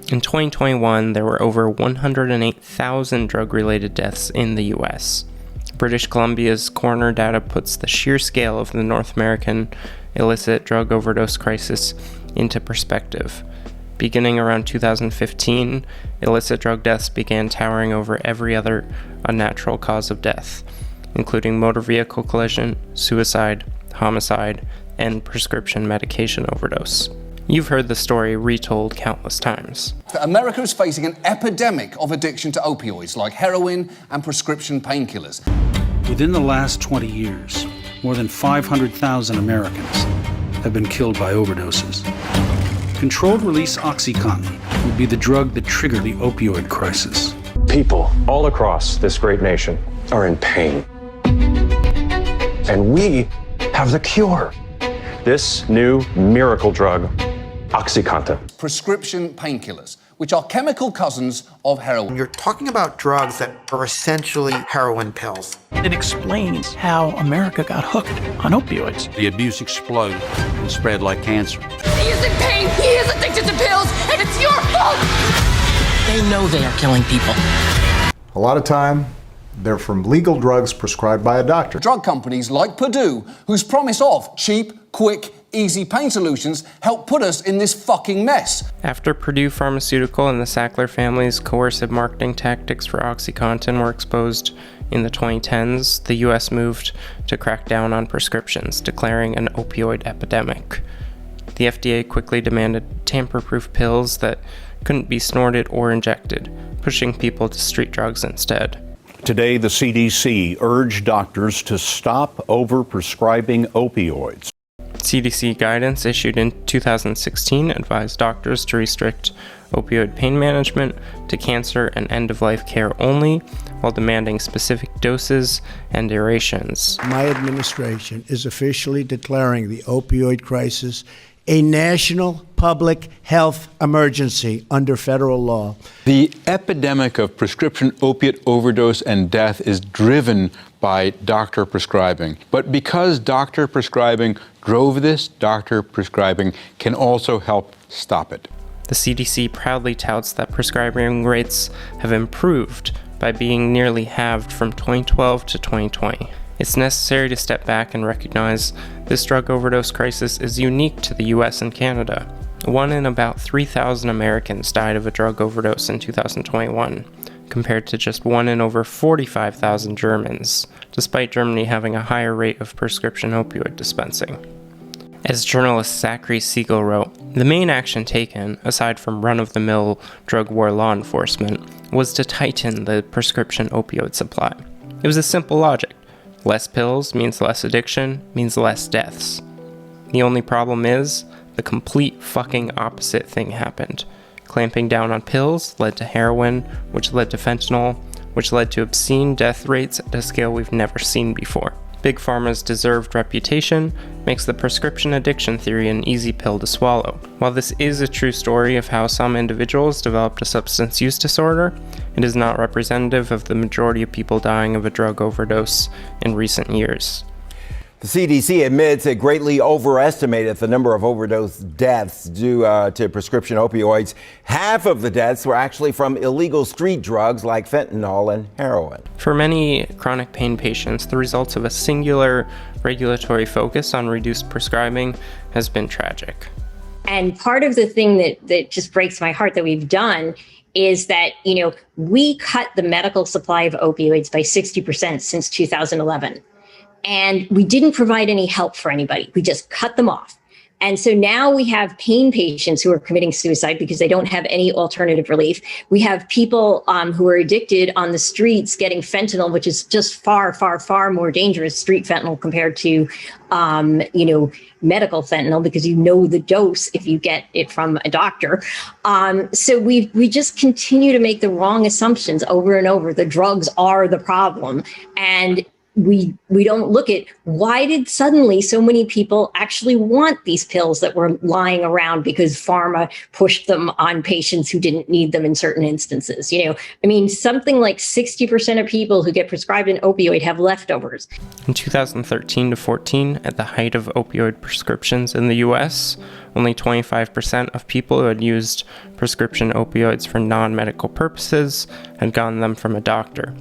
In 2021, there were over 108,000 drug-related deaths in the US. British Columbia's coroner data puts the sheer scale of the North American illicit drug overdose crisis into perspective. Beginning around 2015, illicit drug deaths began towering over every other unnatural cause of death, including motor vehicle collision, suicide, homicide, and prescription medication overdose. You've heard the story retold countless times. America is facing an epidemic of addiction to opioids like heroin and prescription painkillers. Within the last 20 years, more than 500,000 Americans have been killed by overdoses. Controlled-release OxyContin would be the drug that triggered the opioid crisis. People all across this great nation are in pain. And we have the cure. This new miracle drug, OxyContin. Prescription painkillers, which are chemical cousins of heroin. You're talking about drugs that are essentially heroin pills. It explains how America got hooked on opioids. The abuse exploded and spread like cancer. He is in pain, he is addicted to pills, and it's your fault! They know they are killing people. A lot of time, they're from legal drugs prescribed by a doctor. Drug companies like Purdue, whose promise of cheap, quick, easy pain solutions help put us in this fucking mess. After Purdue Pharmaceutical and the Sackler family's coercive marketing tactics for OxyContin were exposed in the 2010s, the US moved to crack down on prescriptions, declaring an opioid epidemic. The FDA quickly demanded tamper-proof pills that couldn't be snorted or injected, pushing people to street drugs instead. Today, the CDC urged doctors to stop over-prescribing opioids. CDC guidance issued in 2016 advised doctors to restrict opioid pain management to cancer and end-of-life care only, while demanding specific doses and durations. My administration is officially declaring the opioid crisis a national public health emergency under federal law. The epidemic of prescription opiate overdose and death is driven by doctor prescribing. But because doctor prescribing drove this, doctor prescribing can also help stop it. The CDC proudly touts that prescribing rates have improved by being nearly halved from 2012 to 2020. It's necessary to step back and recognize this drug overdose crisis is unique to the US and Canada. 1 in about 3,000 Americans died of a drug overdose in 2021, compared to just 1 in over 45,000 Germans, despite Germany having a higher rate of prescription opioid dispensing. As journalist Zachary Siegel wrote, the main action taken, aside from run-of-the-mill drug war law enforcement, was to tighten the prescription opioid supply. It was a simple logic. Less pills means less addiction, means less deaths. The only problem is, the complete fucking opposite thing happened. Clamping down on pills led to heroin, which led to fentanyl, which led to obscene death rates at a scale we've never seen before. Big Pharma's deserved reputation makes the prescription addiction theory an easy pill to swallow. While this is a true story of how some individuals developed a substance use disorder, it is not representative of the majority of people dying of a drug overdose in recent years. The CDC admits it greatly overestimated the number of overdose deaths due to prescription opioids. Half of the deaths were actually from illegal street drugs like fentanyl and heroin. For many chronic pain patients, the results of a singular regulatory focus on reduced prescribing has been tragic. And part of the thing that just breaks my heart that we've done is that, we cut the medical supply of opioids by 60% since 2011. And we didn't provide any help for anybody. We just cut them off. And so now we have pain patients who are committing suicide because they don't have any alternative relief. We have people who are addicted on the streets getting fentanyl, which is just far, far, far more dangerous, street fentanyl, compared to, medical fentanyl, because the dose if you get it from a doctor. So we just continue to make the wrong assumptions over and over. The drugs are the problem. And we don't look at why did suddenly so many people actually want these pills that were lying around because pharma pushed them on patients who didn't need them in certain instances. Something like 60% of people who get prescribed an opioid have leftovers. In 2013 to 14, at the height of opioid prescriptions in the US, only 25% of people who had used prescription opioids for non-medical purposes had gotten them from a doctor.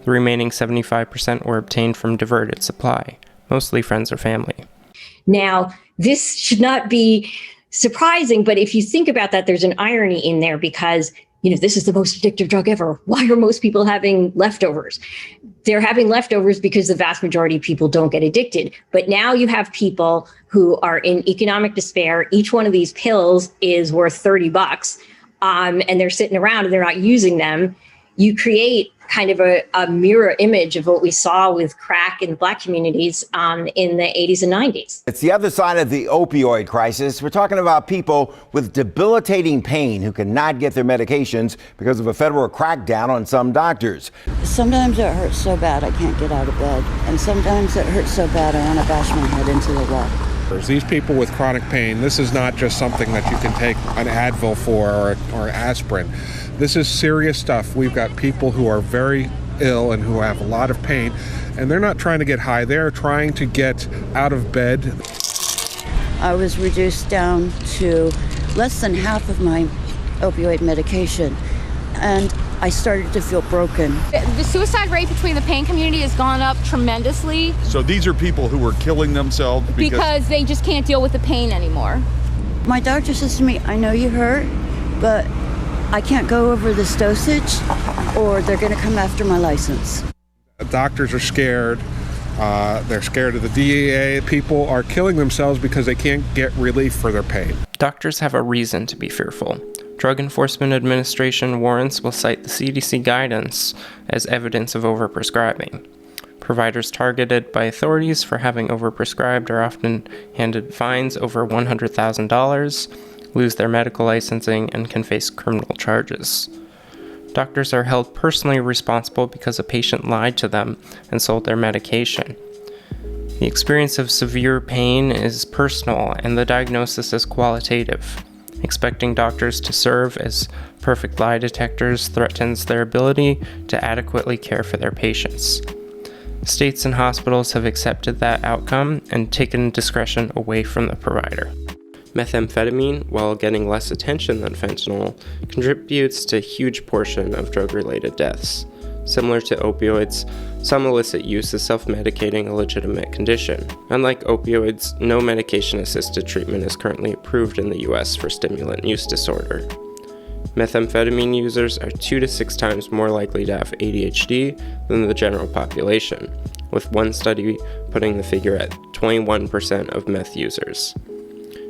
The remaining 75% were obtained from diverted supply, mostly friends or family. Now, this should not be surprising, but if you think about that, there's an irony in there because, this is the most addictive drug ever. Why are most people having leftovers? They're having leftovers because the vast majority of people don't get addicted. But now you have people who are in economic despair. Each one of these pills is worth $30, and they're sitting around and they're not using them. You create kind of a mirror image of what we saw with crack in Black communities in the 80s and 90s. It's the other side of the opioid crisis. We're talking about people with debilitating pain who cannot get their medications because of a federal crackdown on some doctors. Sometimes it hurts so bad I can't get out of bed, and sometimes it hurts so bad I want to bash my head into the wall. These people with chronic pain, this is not just something that you can take an Advil for or aspirin. This is serious stuff. We've got people who are very ill and who have a lot of pain, and they're not trying to get high. They're trying to get out of bed. I was reduced down to less than half of my opioid medication, and I started to feel broken. The suicide rate between the pain community has gone up tremendously. So these are people who are killing themselves because they just can't deal with the pain anymore. My doctor says to me, I know you hurt, but I can't go over this dosage or they're going to come after my license. Doctors are scared. They're scared of the DEA. People are killing themselves because they can't get relief for their pain. Doctors have a reason to be fearful. Drug Enforcement Administration warrants will cite the CDC guidance as evidence of overprescribing. Providers targeted by authorities for having overprescribed are often handed fines over $100,000, lose their medical licensing, and can face criminal charges. Doctors are held personally responsible because a patient lied to them and sold their medication. The experience of severe pain is personal, and the diagnosis is qualitative. Expecting doctors to serve as perfect lie detectors threatens their ability to adequately care for their patients. States and hospitals have accepted that outcome and taken discretion away from the provider. Methamphetamine, while getting less attention than fentanyl, contributes to a huge portion of drug-related deaths. Similar to opioids, some illicit use is self-medicating a legitimate condition. Unlike opioids, no medication-assisted treatment is currently approved in the US for stimulant use disorder. Methamphetamine users are 2 to 6 times more likely to have ADHD than the general population, with one study putting the figure at 21% of meth users.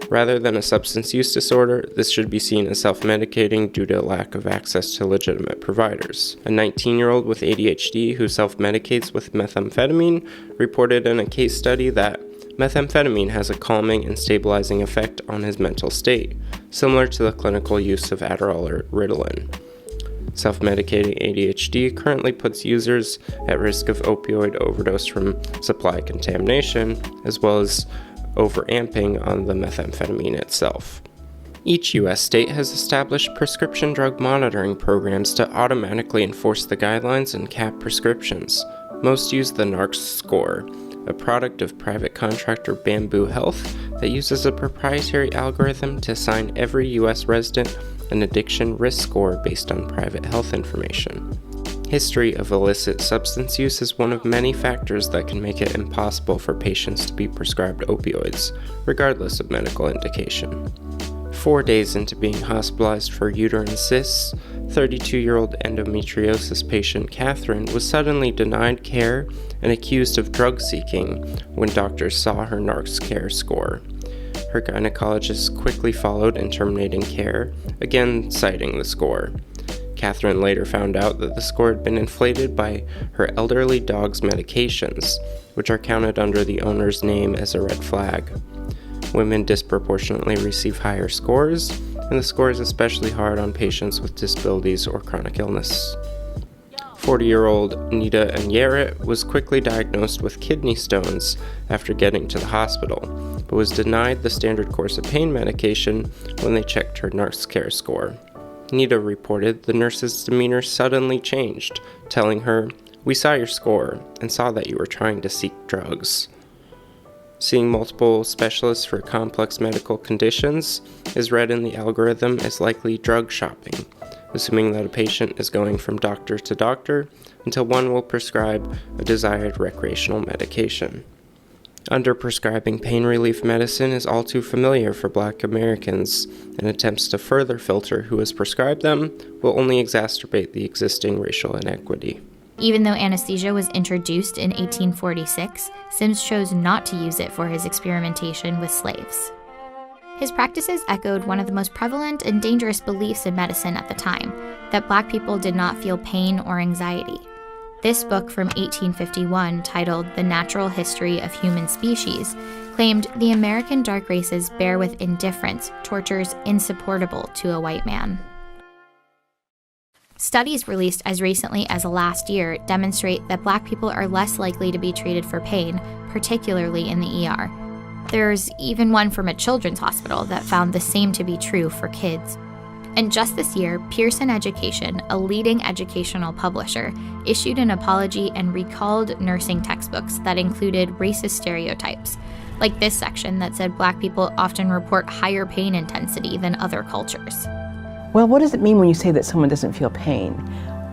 Rather than a substance use disorder, this should be seen as self-medicating due to a lack of access to legitimate providers. A 19-year-old with ADHD who self-medicates with methamphetamine reported in a case study that methamphetamine has a calming and stabilizing effect on his mental state, similar to the clinical use of Adderall or Ritalin. Self-medicating ADHD currently puts users at risk of opioid overdose from supply contamination, as well as overamping on the methamphetamine itself. Each U.S. state has established prescription drug monitoring programs to automatically enforce the guidelines and cap prescriptions. Most use the NARCS score, a product of private contractor Bamboo Health that uses a proprietary algorithm to assign every U.S. resident an addiction risk score based on private health information. History of illicit substance use is one of many factors that can make it impossible for patients to be prescribed opioids, regardless of medical indication. 4 days into being hospitalized for uterine cysts, 32-year-old endometriosis patient Catherine was suddenly denied care and accused of drug seeking when doctors saw her NARCS care score. Her gynecologist quickly followed in terminating care, again citing the score. Catherine later found out that the score had been inflated by her elderly dog's medications, which are counted under the owner's name as a red flag. Women disproportionately receive higher scores, and the score is especially hard on patients with disabilities or chronic illness. 40-year-old Nita Anyeret was quickly diagnosed with kidney stones after getting to the hospital, but was denied the standard course of pain medication when they checked her NARCS care score. Nita reported the nurse's demeanor suddenly changed, telling her, "We saw your score and saw that you were trying to seek drugs." seeing multiple specialists for complex medical conditions is read in the algorithm as likely drug shopping, assuming that a patient is going from doctor to doctor until one will prescribe a desired recreational medication. Underprescribing pain relief medicine is all too familiar for Black Americans, and attempts to further filter who is prescribed them will only exacerbate the existing racial inequity. Even though anesthesia was introduced in 1846, Sims chose not to use it for his experimentation with slaves. His practices echoed one of the most prevalent and dangerous beliefs in medicine at the time, that Black people did not feel pain or anxiety. This book from 1851, titled The Natural History of Human Species, claimed the American dark races bear with indifference tortures insupportable to a white man. Studies released as recently as last year demonstrate that Black people are less likely to be treated for pain, particularly in the ER. There's even one from a children's hospital that found the same to be true for kids. And just this year, Pearson Education, a leading educational publisher, issued an apology and recalled nursing textbooks that included racist stereotypes, like this section that said Black people often report higher pain intensity than other cultures. Well, what does it mean when you say that someone doesn't feel pain?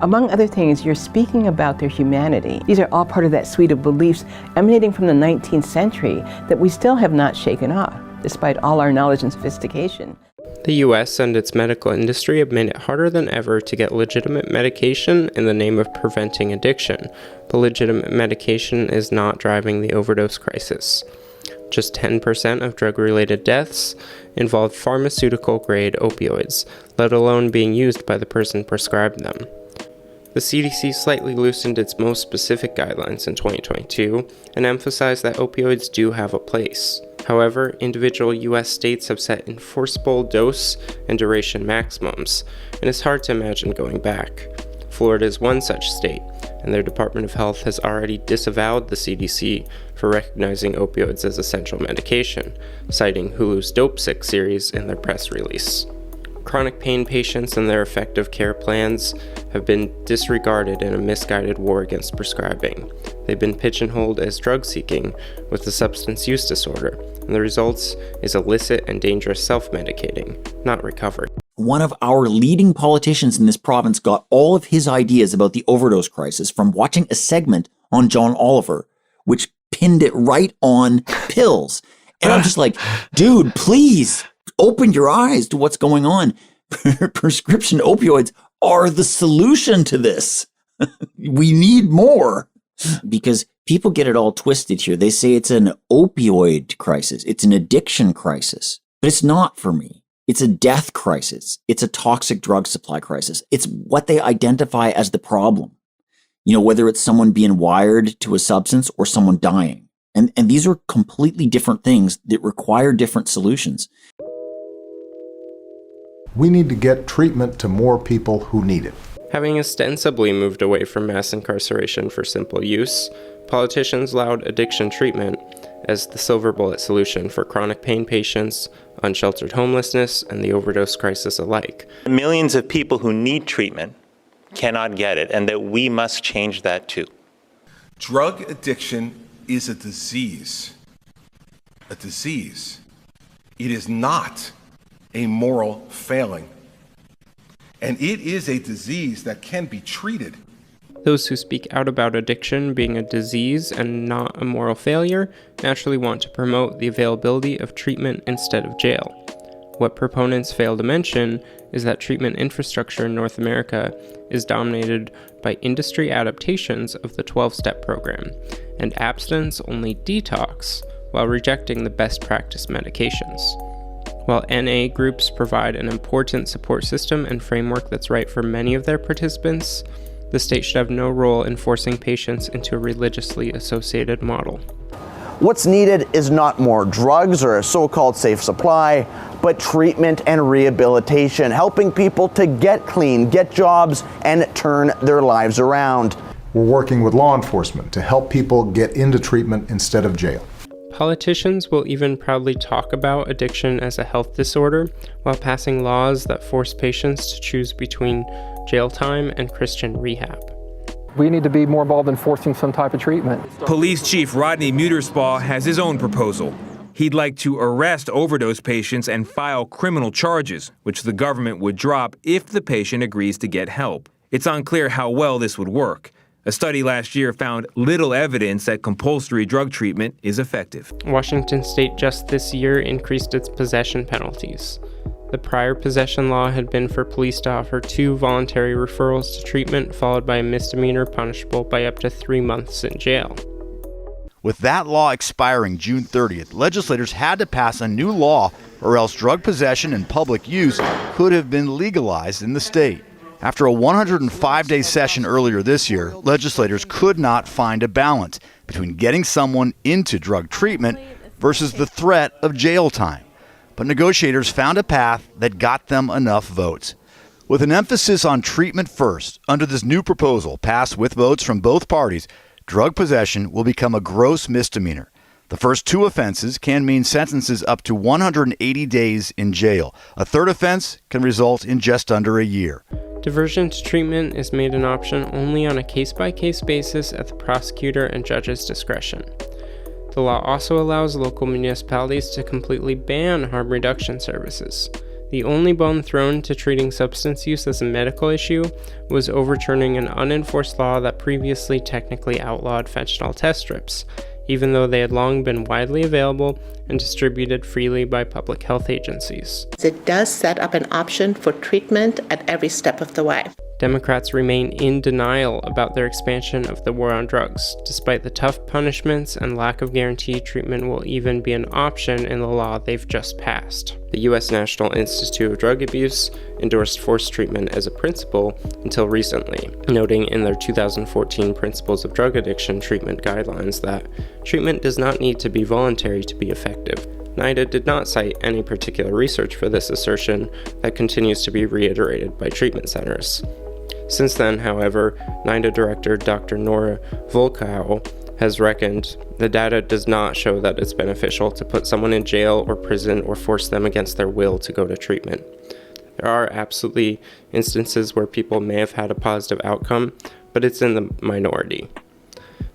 Among other things, you're speaking about their humanity. These are all part of that suite of beliefs emanating from the 19th century that we still have not shaken off, despite all our knowledge and sophistication. The US and its medical industry have made it harder than ever to get legitimate medication in the name of preventing addiction. The legitimate medication is not driving the overdose crisis. Just 10% of drug-related deaths involve pharmaceutical-grade opioids, let alone being used by the person prescribed them. The CDC slightly loosened its most specific guidelines in 2022 and emphasized that opioids do have a place. However, individual US states have set enforceable dose and duration maximums, and it's hard to imagine going back. Florida is one such state, and their Department of Health has already disavowed the CDC for recognizing opioids as essential medication, citing Hulu's Dope Sick series in their press release. Chronic pain patients and their effective care plans have been disregarded in a misguided war against prescribing. They've been pigeonholed as drug-seeking with a substance use disorder, and the results is illicit and dangerous self-medicating, not recovery. One of our leading politicians in this province got all of his ideas about the overdose crisis from watching a segment on John Oliver, which pinned it right on pills. And I'm just like, dude, please open your eyes to what's going on. Prescription opioids are the solution to this. We need more. Because people get it all twisted here. They say it's an opioid crisis. It's an addiction crisis. But it's not for me. It's a death crisis. It's a toxic drug supply crisis. It's what they identify as the problem. You know, whether it's someone being wired to a substance or someone dying. And these are completely different things that require different solutions. We need to get treatment to more people who need it. Having ostensibly moved away from mass incarceration for simple use, politicians laud addiction treatment as the silver bullet solution for chronic pain patients, unsheltered homelessness, and the overdose crisis alike. Millions of people who need treatment cannot get it, and that we must change that too. Drug addiction is a disease. A disease. It is not a moral failing. And it is a disease that can be treated. Those who speak out about addiction being a disease and not a moral failure naturally want to promote the availability of treatment instead of jail. What proponents fail to mention is that treatment infrastructure in North America is dominated by industry adaptations of the 12-step program and abstinence-only detox while rejecting the best practice medications. While NA groups provide an important support system and framework that's right for many of their participants, the state should have no role in forcing patients into a religiously associated model. What's needed is not more drugs or a so-called safe supply, but treatment and rehabilitation, helping people to get clean, get jobs, and turn their lives around. We're working with law enforcement to help people get into treatment instead of jail. Politicians will even proudly talk about addiction as a health disorder while passing laws that force patients to choose between jail time and Christian rehab. We need to be more involved in forcing some type of treatment. Police Chief Rodney Muterspaw has his own proposal. He'd like to arrest overdose patients and file criminal charges, which the government would drop if the patient agrees to get help. It's unclear how well this would work. A study last year found little evidence that compulsory drug treatment is effective. Washington State just this year increased its possession penalties. The prior possession law had been for police to offer 2 voluntary referrals to treatment, followed by a misdemeanor punishable by up to 3 months in jail. With that law expiring June 30th, legislators had to pass a new law, or else drug possession and public use could have been legalized in the state. After a 105-day session earlier this year, legislators could not find a balance between getting someone into drug treatment versus the threat of jail time. But negotiators found a path that got them enough votes. With an emphasis on treatment first, under this new proposal passed with votes from both parties, drug possession will become a gross misdemeanor. The first 2 offenses can mean sentences up to 180 days in jail. A third offense can result in just under a year. Diversion to treatment is made an option only on a case-by-case basis at the prosecutor and judge's discretion. The law also allows local municipalities to completely ban harm reduction services. The only bone thrown to treating substance use as a medical issue was overturning an unenforced law that previously technically outlawed fentanyl test strips, even though they had long been widely available and distributed freely by public health agencies. It does set up an option for treatment at every step of the way. Democrats remain in denial about their expansion of the war on drugs, despite the tough punishments and lack of guaranteed treatment will even be an option in the law they've just passed. The U.S. National Institute of Drug Abuse endorsed forced treatment as a principle until recently, noting in their 2014 Principles of Drug Addiction Treatment Guidelines that treatment does not need to be voluntary to be effective. NIDA did not cite any particular research for this assertion that continues to be reiterated by treatment centers. Since then, however, NIDA Director Dr. Nora Volkow has reckoned the data does not show that it's beneficial to put someone in jail or prison or force them against their will to go to treatment. There are absolutely instances where people may have had a positive outcome, but it's in the minority.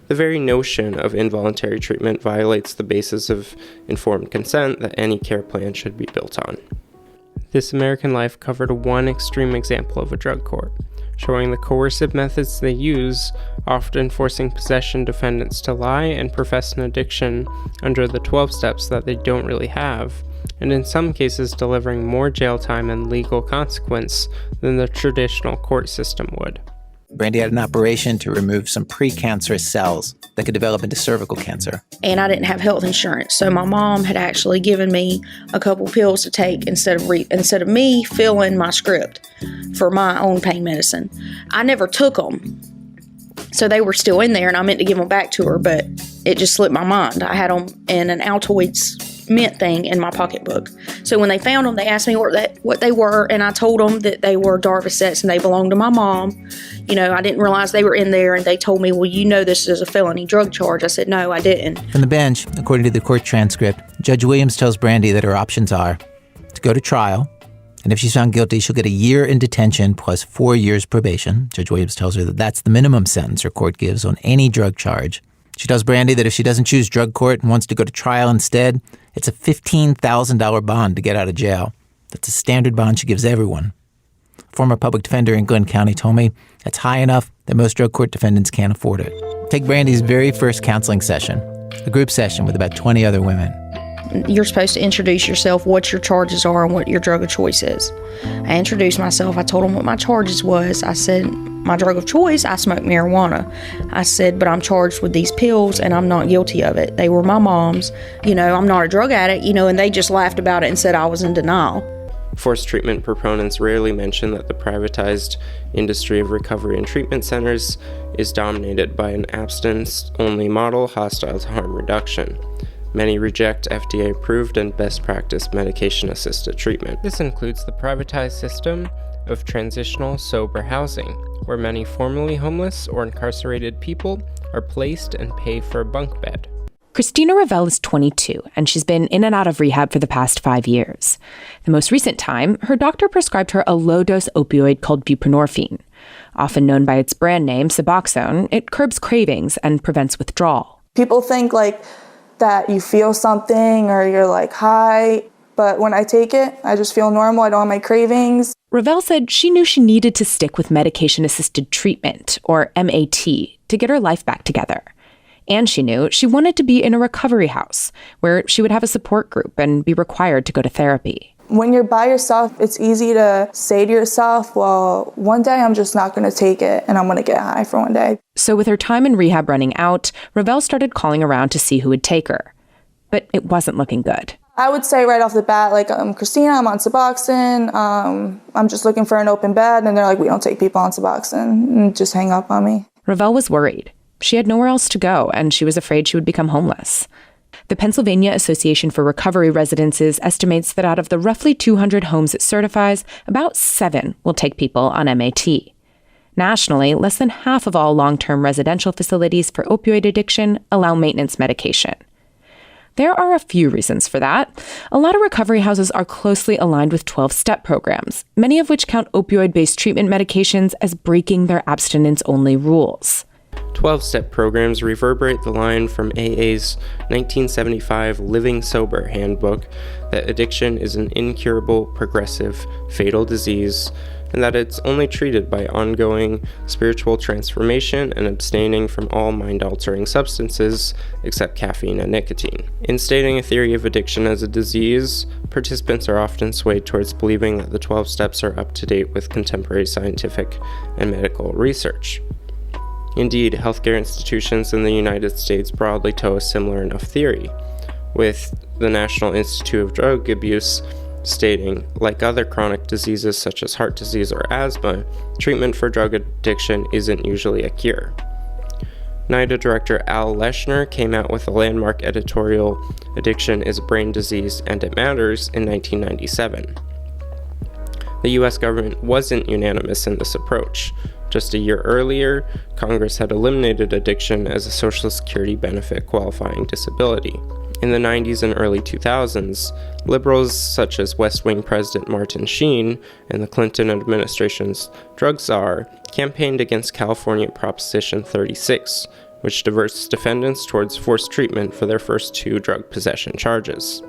The very notion of involuntary treatment violates the basis of informed consent that any care plan should be built on. This American Life covered one extreme example of a drug court, showing the coercive methods they use, often forcing possession defendants to lie and profess an addiction under the 12 steps that they don't really have, and in some cases delivering more jail time and legal consequence than the traditional court system would. Brandy had an operation to remove some precancerous cells that could develop into cervical cancer. And I didn't have health insurance, so my mom had actually given me a couple pills to take instead of me filling my script for my own pain medicine. I never took them, so they were still in there, and I meant to give them back to her, but it just slipped my mind. I had them in an Altoids mint thing in my pocketbook. So when they found them, they asked me what they were, and I told them that they were Darvocets and they belonged to my mom. You know, I didn't realize they were in there, and they told me, well, you know this is a felony drug charge. I said, no, I didn't. From the bench, according to the court transcript, Judge Williams tells Brandy that her options are to go to trial, and if she's found guilty, she'll get a year in detention plus 4 years probation. Judge Williams tells her that that's the minimum sentence her court gives on any drug charge. She tells Brandy that if she doesn't choose drug court and wants to go to trial instead, it's a $15,000 bond to get out of jail. That's a standard bond she gives everyone. A former public defender in Glenn County told me that's high enough that most drug court defendants can't afford it. Take Brandy's very first counseling session, a group session with about 20 other women. You're supposed to introduce yourself, what your charges are, and what your drug of choice is. I introduced myself. I told them what my charges was. I said, my drug of choice, I smoke marijuana. I said, but I'm charged with these pills, and I'm not guilty of it. They were my mom's. You know, I'm not a drug addict, you know, and they just laughed about it and said I was in denial. Forced treatment proponents rarely mention that the privatized industry of recovery and treatment centers is dominated by an abstinence-only model hostile to harm reduction. Many reject FDA-approved and best-practice medication-assisted treatment. This includes the privatized system of transitional sober housing, where many formerly homeless or incarcerated people are placed and pay for a bunk bed. Christina Ravel is 22, and she's been in and out of rehab for the past 5 years. The most recent time, her doctor prescribed her a low-dose opioid called buprenorphine. Often known by its brand name, Suboxone, it curbs cravings and prevents withdrawal. People think that you feel something or you're high, but when I take it, I just feel normal. I don't have my cravings. Ravel said she knew she needed to stick with medication-assisted treatment, or MAT, to get her life back together. And she knew she wanted to be in a recovery house where she would have a support group and be required to go to therapy. When you're by yourself, it's easy to say to yourself, well, one day I'm just not going to take it and I'm going to get high for one day. So with her time in rehab running out, Ravel started calling around to see who would take her. But it wasn't looking good. I would say right off the bat, Christina, I'm on Suboxone. I'm just looking for an open bed. And they're like, we don't take people on Suboxone, and just hang up on me. Ravel was worried. She had nowhere else to go, and she was afraid she would become homeless. The Pennsylvania Association for Recovery Residences estimates that out of the roughly 200 homes it certifies, about 7 will take people on MAT. Nationally, less than half of all long-term residential facilities for opioid addiction allow maintenance medication. There are a few reasons for that. A lot of recovery houses are closely aligned with 12-step programs, many of which count opioid-based treatment medications as breaking their abstinence-only rules. 12-step programs reverberate the line from AA's 1975 Living Sober Handbook that addiction is an incurable, progressive, fatal disease, and that it's only treated by ongoing spiritual transformation and abstaining from all mind-altering substances except caffeine and nicotine. In stating a theory of addiction as a disease, participants are often swayed towards believing that the 12 steps are up to date with contemporary scientific and medical research. Indeed, healthcare institutions in the United States broadly tow a similar enough theory, with the National Institute of Drug Abuse stating, like other chronic diseases such as heart disease or asthma, treatment for drug addiction isn't usually a cure. NIDA director Al Leshner came out with a landmark editorial, Addiction is a Brain Disease and It Matters, in 1997. The US government wasn't unanimous in this approach. Just a year earlier, Congress had eliminated addiction as a Social Security benefit qualifying disability. In the 90s and early 2000s, liberals such as West Wing President Martin Sheen and the Clinton administration's drug czar campaigned against California Proposition 36, which diverts defendants towards forced treatment for their first 2 drug possession charges.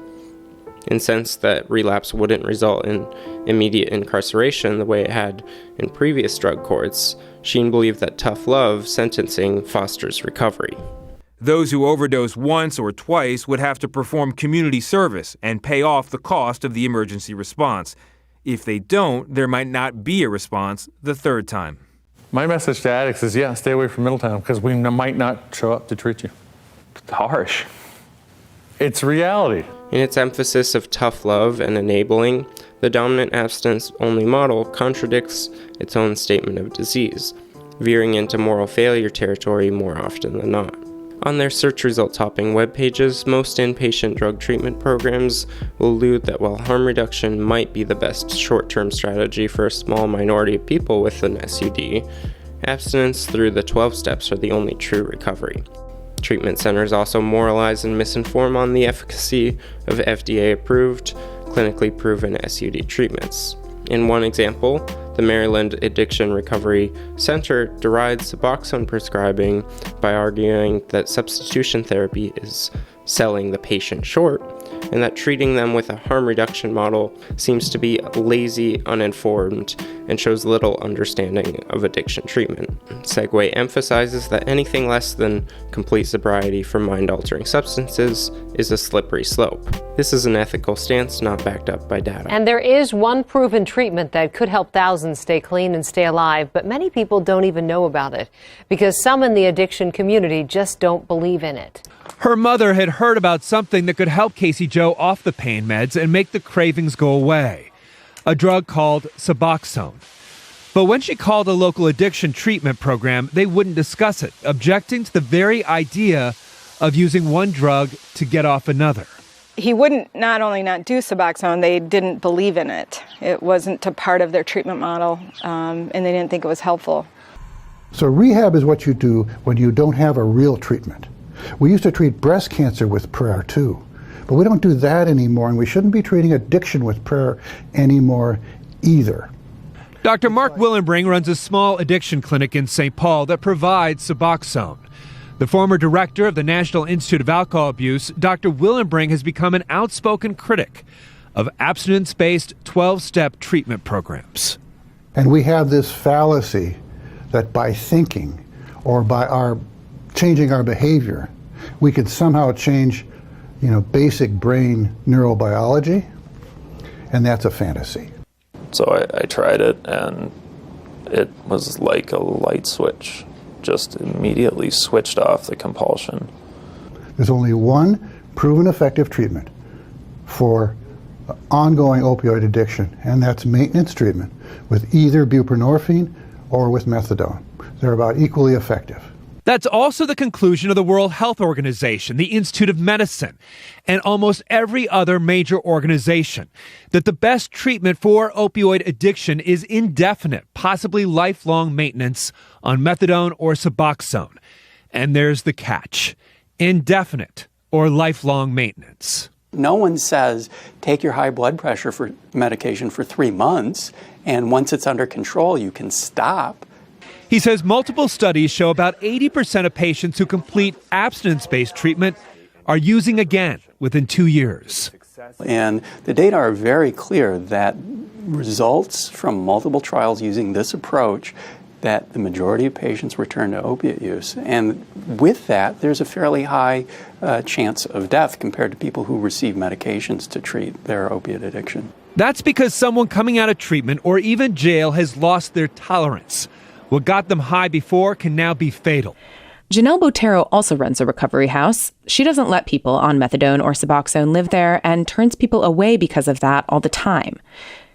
Incensed that relapse wouldn't result in immediate incarceration the way it had in previous drug courts, Sheen believed that tough love sentencing fosters recovery. Those who overdose once or twice would have to perform community service and pay off the cost of the emergency response. If they don't, there might not be a response the third time. My message to addicts is, stay away from Middletown because we might not show up to treat you. It's harsh. It's reality. In its emphasis of tough love and enabling, the dominant abstinence-only model contradicts its own statement of disease, veering into moral failure territory more often than not. On their search result-topping web pages, most inpatient drug treatment programs will allude that while harm reduction might be the best short-term strategy for a small minority of people with an SUD, abstinence through the 12 steps are the only true recovery. Treatment centers also moralize and misinform on the efficacy of FDA-approved, clinically proven SUD treatments. In one example, the Maryland Addiction Recovery Center derides Suboxone prescribing by arguing that substitution therapy is selling the patient short, and that treating them with a harm reduction model seems to be lazy, uninformed, and shows little understanding of addiction treatment. Segway emphasizes that anything less than complete sobriety from mind-altering substances is a slippery slope. This is an ethical stance not backed up by data. And there is one proven treatment that could help thousands stay clean and stay alive, but many people don't even know about it because some in the addiction community just don't believe in it. Her mother had heard about something that could help Casey Jo off the pain meds and make the cravings go away, a drug called Suboxone. But when she called a local addiction treatment program, they wouldn't discuss it, objecting to the very idea of using one drug to get off another. He wouldn't not only not do Suboxone, they didn't believe in it. It wasn't a part of their treatment model, and they didn't think it was helpful. So rehab is what you do when you don't have a real treatment. We used to treat breast cancer with prayer too, but we don't do that anymore, and we shouldn't be treating addiction with prayer anymore either. Dr. Mark Willenbring runs a small addiction clinic in St. Paul that provides Suboxone. The former director of the National Institute of Alcohol Abuse, Dr. Willenbring has become an outspoken critic of abstinence-based 12-step treatment programs. And we have this fallacy that by thinking or by our changing our behavior, we could somehow change, basic brain neurobiology, and that's a fantasy. So I tried it, and it was like a light switch, just immediately switched off the compulsion. There's only one proven effective treatment for ongoing opioid addiction, and that's maintenance treatment with either buprenorphine or with methadone. They're about equally effective. That's also the conclusion of the World Health Organization, the Institute of Medicine, and almost every other major organization, that the best treatment for opioid addiction is indefinite, possibly lifelong maintenance on methadone or Suboxone. And there's the catch: indefinite or lifelong maintenance. No one says take your high blood pressure for medication for 3 months, and once it's under control, you can stop. He says multiple studies show about 80% of patients who complete abstinence-based treatment are using again within 2 years. And the data are very clear that results from multiple trials using this approach, that the majority of patients return to opiate use. And with that, there's a fairly high chance of death compared to people who receive medications to treat their opiate addiction. That's because someone coming out of treatment or even jail has lost their tolerance. What got them high before can now be fatal. Janelle Botero also runs a recovery house. She doesn't let people on methadone or Suboxone live there and turns people away because of that all the time.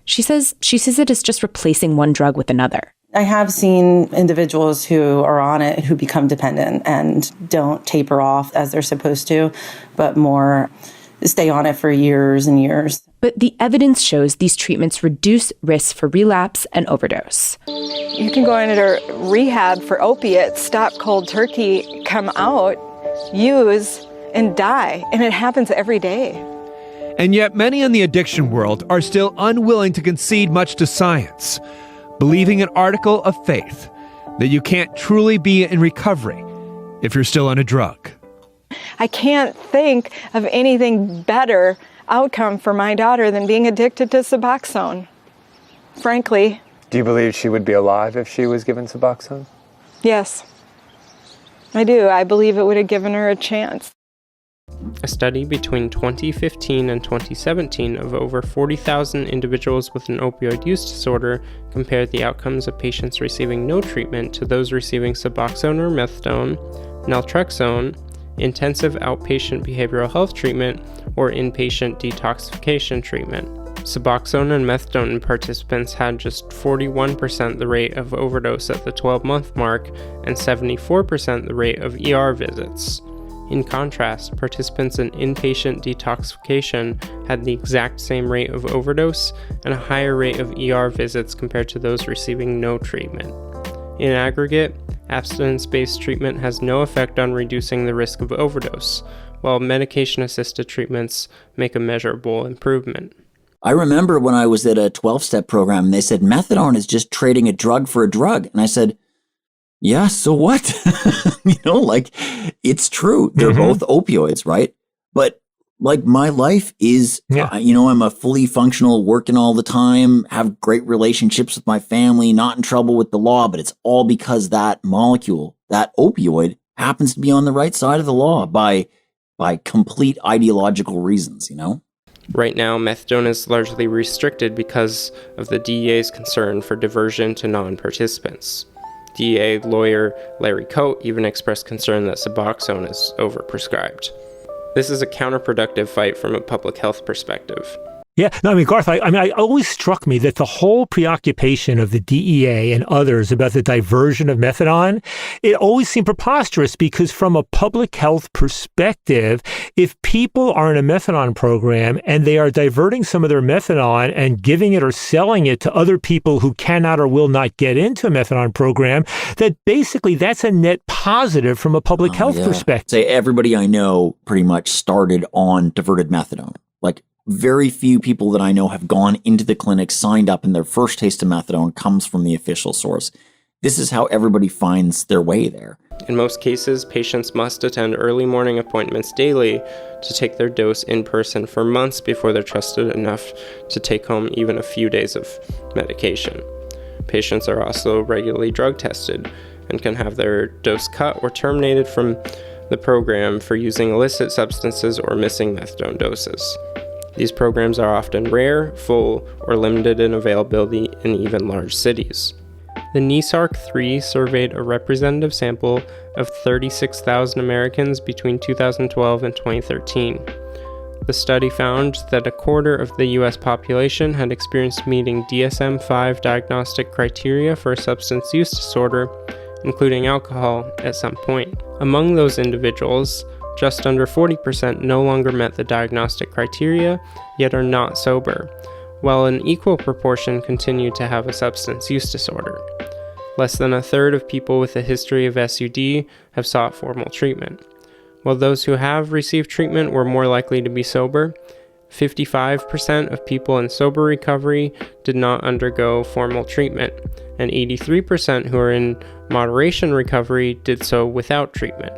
She sees it as just replacing one drug with another. I have seen individuals who are on it who become dependent and don't taper off as they're supposed to, but more stay on it for years and years. But the evidence shows these treatments reduce risks for relapse and overdose. You can go into rehab for opiates, stop cold turkey, come out, use, and die. And it happens every day. And yet many in the addiction world are still unwilling to concede much to science, believing an article of faith that you can't truly be in recovery if you're still on a drug. I can't think of anything better outcome for my daughter than being addicted to Suboxone, frankly. Do you believe she would be alive if she was given Suboxone? Yes, I do. I believe it would have given her a chance. A study between 2015 and 2017 of over 40,000 individuals with an opioid use disorder compared the outcomes of patients receiving no treatment to those receiving Suboxone or methadone, naltrexone, intensive outpatient behavioral health treatment, or inpatient detoxification treatment. Suboxone and methadone participants had just 41% the rate of overdose at the 12-month mark and 74% the rate of ER visits. In contrast, participants in inpatient detoxification had the exact same rate of overdose and a higher rate of ER visits compared to those receiving no treatment. In aggregate, abstinence-based treatment has no effect on reducing the risk of overdose, while medication-assisted treatments make a measurable improvement. I remember when I was at a 12-step program, and they said, methadone is just trading a drug for a drug. And I said, yeah, so what? It's true. They're both opioids, right? But my life is, I'm a fully functional, working all the time, have great relationships with my family, not in trouble with the law, but it's all because that molecule, that opioid, happens to be on the right side of the law by complete ideological reasons, Right now, methadone is largely restricted because of the DEA's concern for diversion to non-participants. DEA lawyer Larry Coate even expressed concern that Suboxone is overprescribed. This is a counterproductive fight from a public health perspective. Yeah, no, Garth, it always struck me that the whole preoccupation of the DEA and others about the diversion of methadone, it always seemed preposterous because from a public health perspective, if people are in a methadone program and they are diverting some of their methadone and giving it or selling it to other people who cannot or will not get into a methadone program, that basically that's a net positive from a public health perspective. Say everybody I know pretty much started on diverted methadone. very few people that I know have gone into the clinic, signed up, and their first taste of methadone comes from the official source. This is how everybody finds their way there. In most cases, patients must attend early morning appointments daily to take their dose in person for months before they're trusted enough to take home even a few days of medication. Patients are also regularly drug tested and can have their dose cut or terminated from the program for using illicit substances or missing methadone doses. These programs are often rare, full, or limited in availability in even large cities. The NESARC-3 surveyed a representative sample of 36,000 Americans between 2012 and 2013. The study found that a quarter of the U.S. population had experienced meeting DSM-5 diagnostic criteria for a substance use disorder, including alcohol, at some point. Among those individuals, just under 40% no longer met the diagnostic criteria, yet are not sober, while an equal proportion continue to have a substance use disorder. Less than a third of people with a history of SUD have sought formal treatment. While those who have received treatment were more likely to be sober, 55% of people in sober recovery did not undergo formal treatment, and 83% who are in moderation recovery did so without treatment.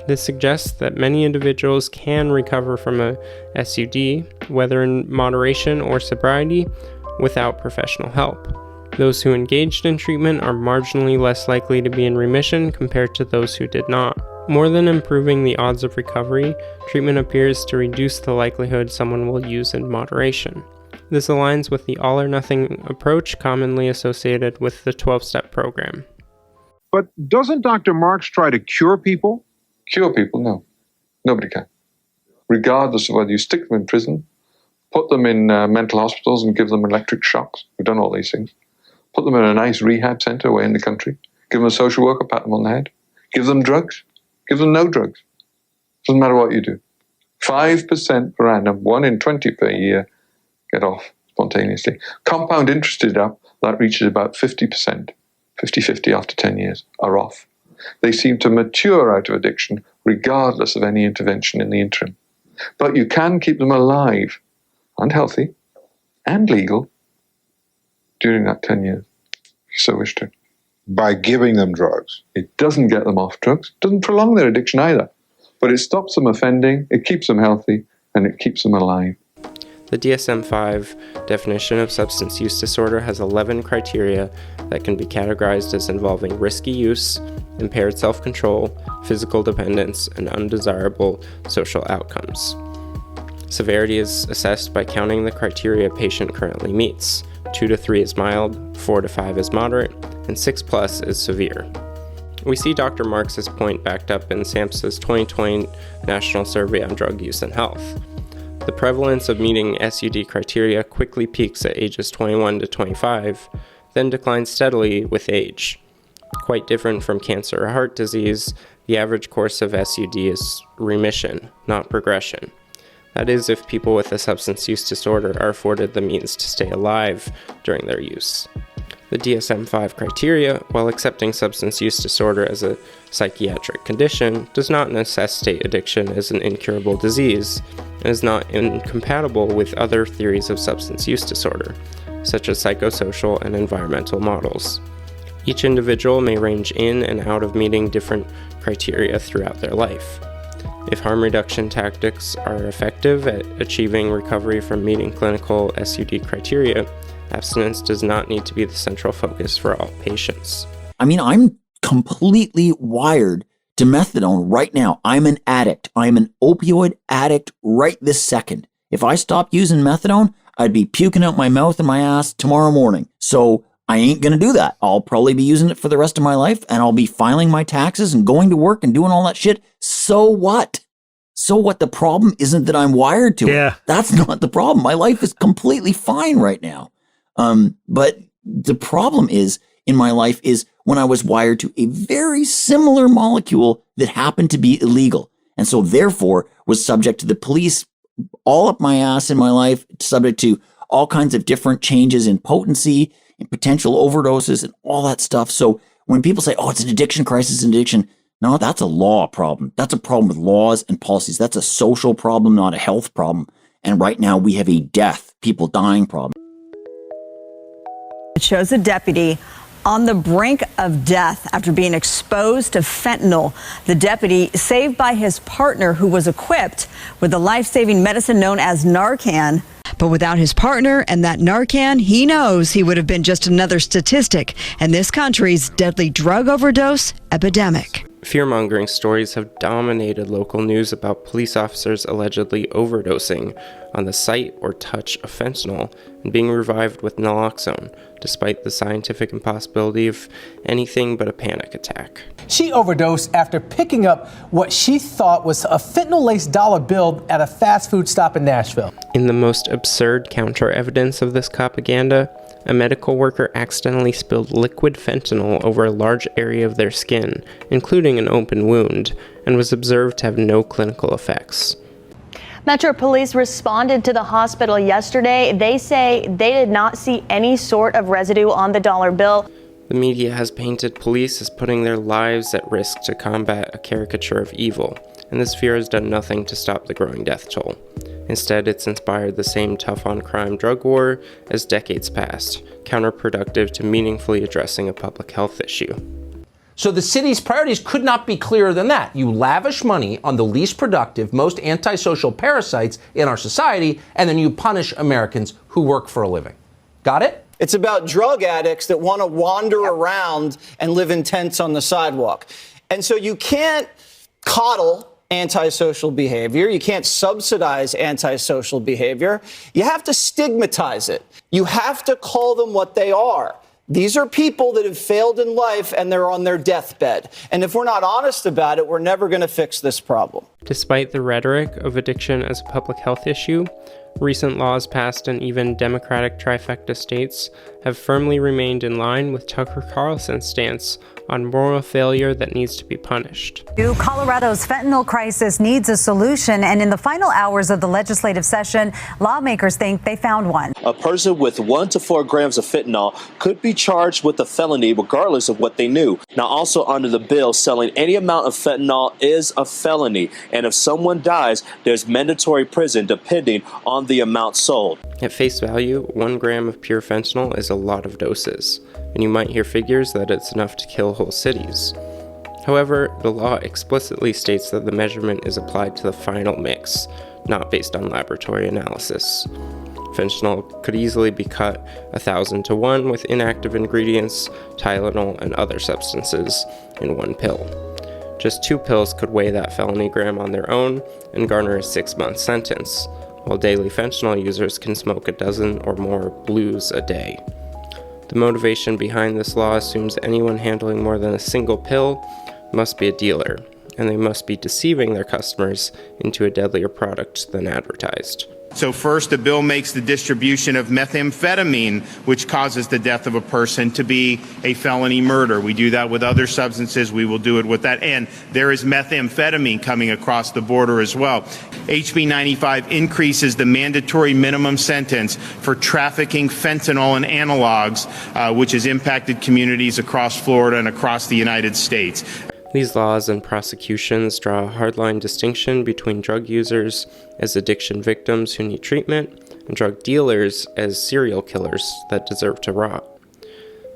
This suggests that many individuals can recover from a SUD, whether in moderation or sobriety, without professional help. Those who engaged in treatment are marginally less likely to be in remission compared to those who did not. More than improving the odds of recovery, treatment appears to reduce the likelihood someone will use in moderation. This aligns with the all-or-nothing approach commonly associated with the 12-step program. But doesn't Dr. Marks try to cure people? Cure people? No. Nobody can. Regardless of whether you stick them in prison, put them in mental hospitals and give them electric shocks. We've done all these things. Put them in a nice rehab center away in the country. Give them a social worker, pat them on the head. Give them drugs. Give them no drugs. Doesn't matter what you do. 5% per annum, 1 in 20 per year, get off spontaneously. Compound interested up, that reaches about 50%, 50-50 after 10 years, are off. They seem to mature out of addiction regardless of any intervention in the interim. But you can keep them alive and healthy and legal during that 10 years, if you so wish to. By giving them drugs. It doesn't get them off drugs, doesn't prolong their addiction either, but it stops them offending, it keeps them healthy, and it keeps them alive. The DSM-5 definition of substance use disorder has 11 criteria that can be categorized as involving risky use, impaired self-control, physical dependence, and undesirable social outcomes. Severity is assessed by counting the criteria a patient currently meets. 2 to 3 is mild, 4 to 5 is moderate, and 6+ is severe. We see Dr. Marks's point backed up in SAMHSA's 2020 National Survey on Drug Use and Health. The prevalence of meeting SUD criteria quickly peaks at ages 21 to 25, then declines steadily with age. Quite different from cancer or heart disease, the average course of SUD is remission, not progression. That is, if people with a substance use disorder are afforded the means to stay alive during their use. The DSM-5 criteria, while accepting substance use disorder as a psychiatric condition, does not necessitate addiction as an incurable disease, and is not incompatible with other theories of substance use disorder, such as psychosocial and environmental models. Each individual may range in and out of meeting different criteria throughout their life. If harm reduction tactics are effective at achieving recovery from meeting clinical SUD criteria, abstinence does not need to be the central focus for all patients. I mean, I'm completely wired to methadone right now. I'm an addict. I'm an opioid addict right this second. If I stopped using methadone, I'd be puking out my mouth and my ass tomorrow morning. So I ain't going to do that. I'll probably be using it for the rest of my life, and I'll be filing my taxes and going to work and doing all that shit. So what? So what? The problem isn't that I'm wired to it. That's not the problem. My life is completely fine right now. But the problem is in my life is when I was wired to a very similar molecule that happened to be illegal. And so therefore was subject to the police all up my ass in my life, subject to all kinds of different changes in potency and potential overdoses and all that stuff. So when people say, oh, it's an addiction crisis, an addiction, no, that's a law problem. That's a problem with laws and policies. That's a social problem, not a health problem. And right now we have a people dying problem. It shows a deputy on the brink of death after being exposed to fentanyl. The deputy saved by his partner, who was equipped with the life-saving medicine known as Narcan. But without his partner and that Narcan, he knows he would have been just another statistic in this country's deadly drug overdose epidemic. Fear-mongering stories have dominated local news about police officers allegedly overdosing on the sight or touch of fentanyl and being revived with naloxone, despite the scientific impossibility of anything but a panic attack. She overdosed after picking up what she thought was a fentanyl-laced dollar bill at a fast food stop in Nashville. In the most absurd counter-evidence of this Copaganda, a medical worker accidentally spilled liquid fentanyl over a large area of their skin, including an open wound, and was observed to have no clinical effects. Metro Police responded to the hospital yesterday. They say they did not see any sort of residue on the dollar bill. The media has painted police as putting their lives at risk to combat a caricature of evil, and this fear has done nothing to stop the growing death toll. Instead, it's inspired the same tough-on-crime drug war as decades past, counterproductive to meaningfully addressing a public health issue. So the city's priorities could not be clearer than that. You lavish money on the least productive, most antisocial parasites in our society, and then you punish Americans who work for a living. Got it? It's about drug addicts that want to wander around and live in tents on the sidewalk. And so you can't coddle antisocial behavior. You can't subsidize antisocial behavior. You have to stigmatize it. You have to call them what they are. These are people that have failed in life and they're on their deathbed. And if we're not honest about it, we're never going to fix this problem. Despite the rhetoric of addiction as a public health issue, recent laws passed in even Democratic trifecta states have firmly remained in line with Tucker Carlson's stance on moral failure that needs to be punished. Colorado's fentanyl crisis needs a solution, and in the final hours of the legislative session, lawmakers think they found one. A person with 1 to 4 grams of fentanyl could be charged with a felony regardless of what they knew. Now, also under the bill, selling any amount of fentanyl is a felony, and if someone dies, there's mandatory prison depending on the amount sold. At face value, 1 gram of pure fentanyl is a lot of doses, and you might hear figures that it's enough to kill whole cities. However, the law explicitly states that the measurement is applied to the final mix, not based on laboratory analysis. Fentanyl could easily be cut 1,000 to 1 with inactive ingredients, Tylenol, and other substances in 1 pill. Just 2 pills could weigh that felony gram on their own and garner a 6-month sentence, while daily fentanyl users can smoke a dozen or more blues a day. The motivation behind this law assumes anyone handling more than a single pill must be a dealer, and they must be deceiving their customers into a deadlier product than advertised. So first, the bill makes the distribution of methamphetamine, which causes the death of a person, to be a felony murder. We do that with other substances. We will do it with that. And there is methamphetamine coming across the border as well. HB 95 increases the mandatory minimum sentence for trafficking fentanyl and analogs, which has impacted communities across Florida and across the United States. These laws and prosecutions draw a hardline distinction between drug users as addiction victims who need treatment and drug dealers as serial killers that deserve to rot.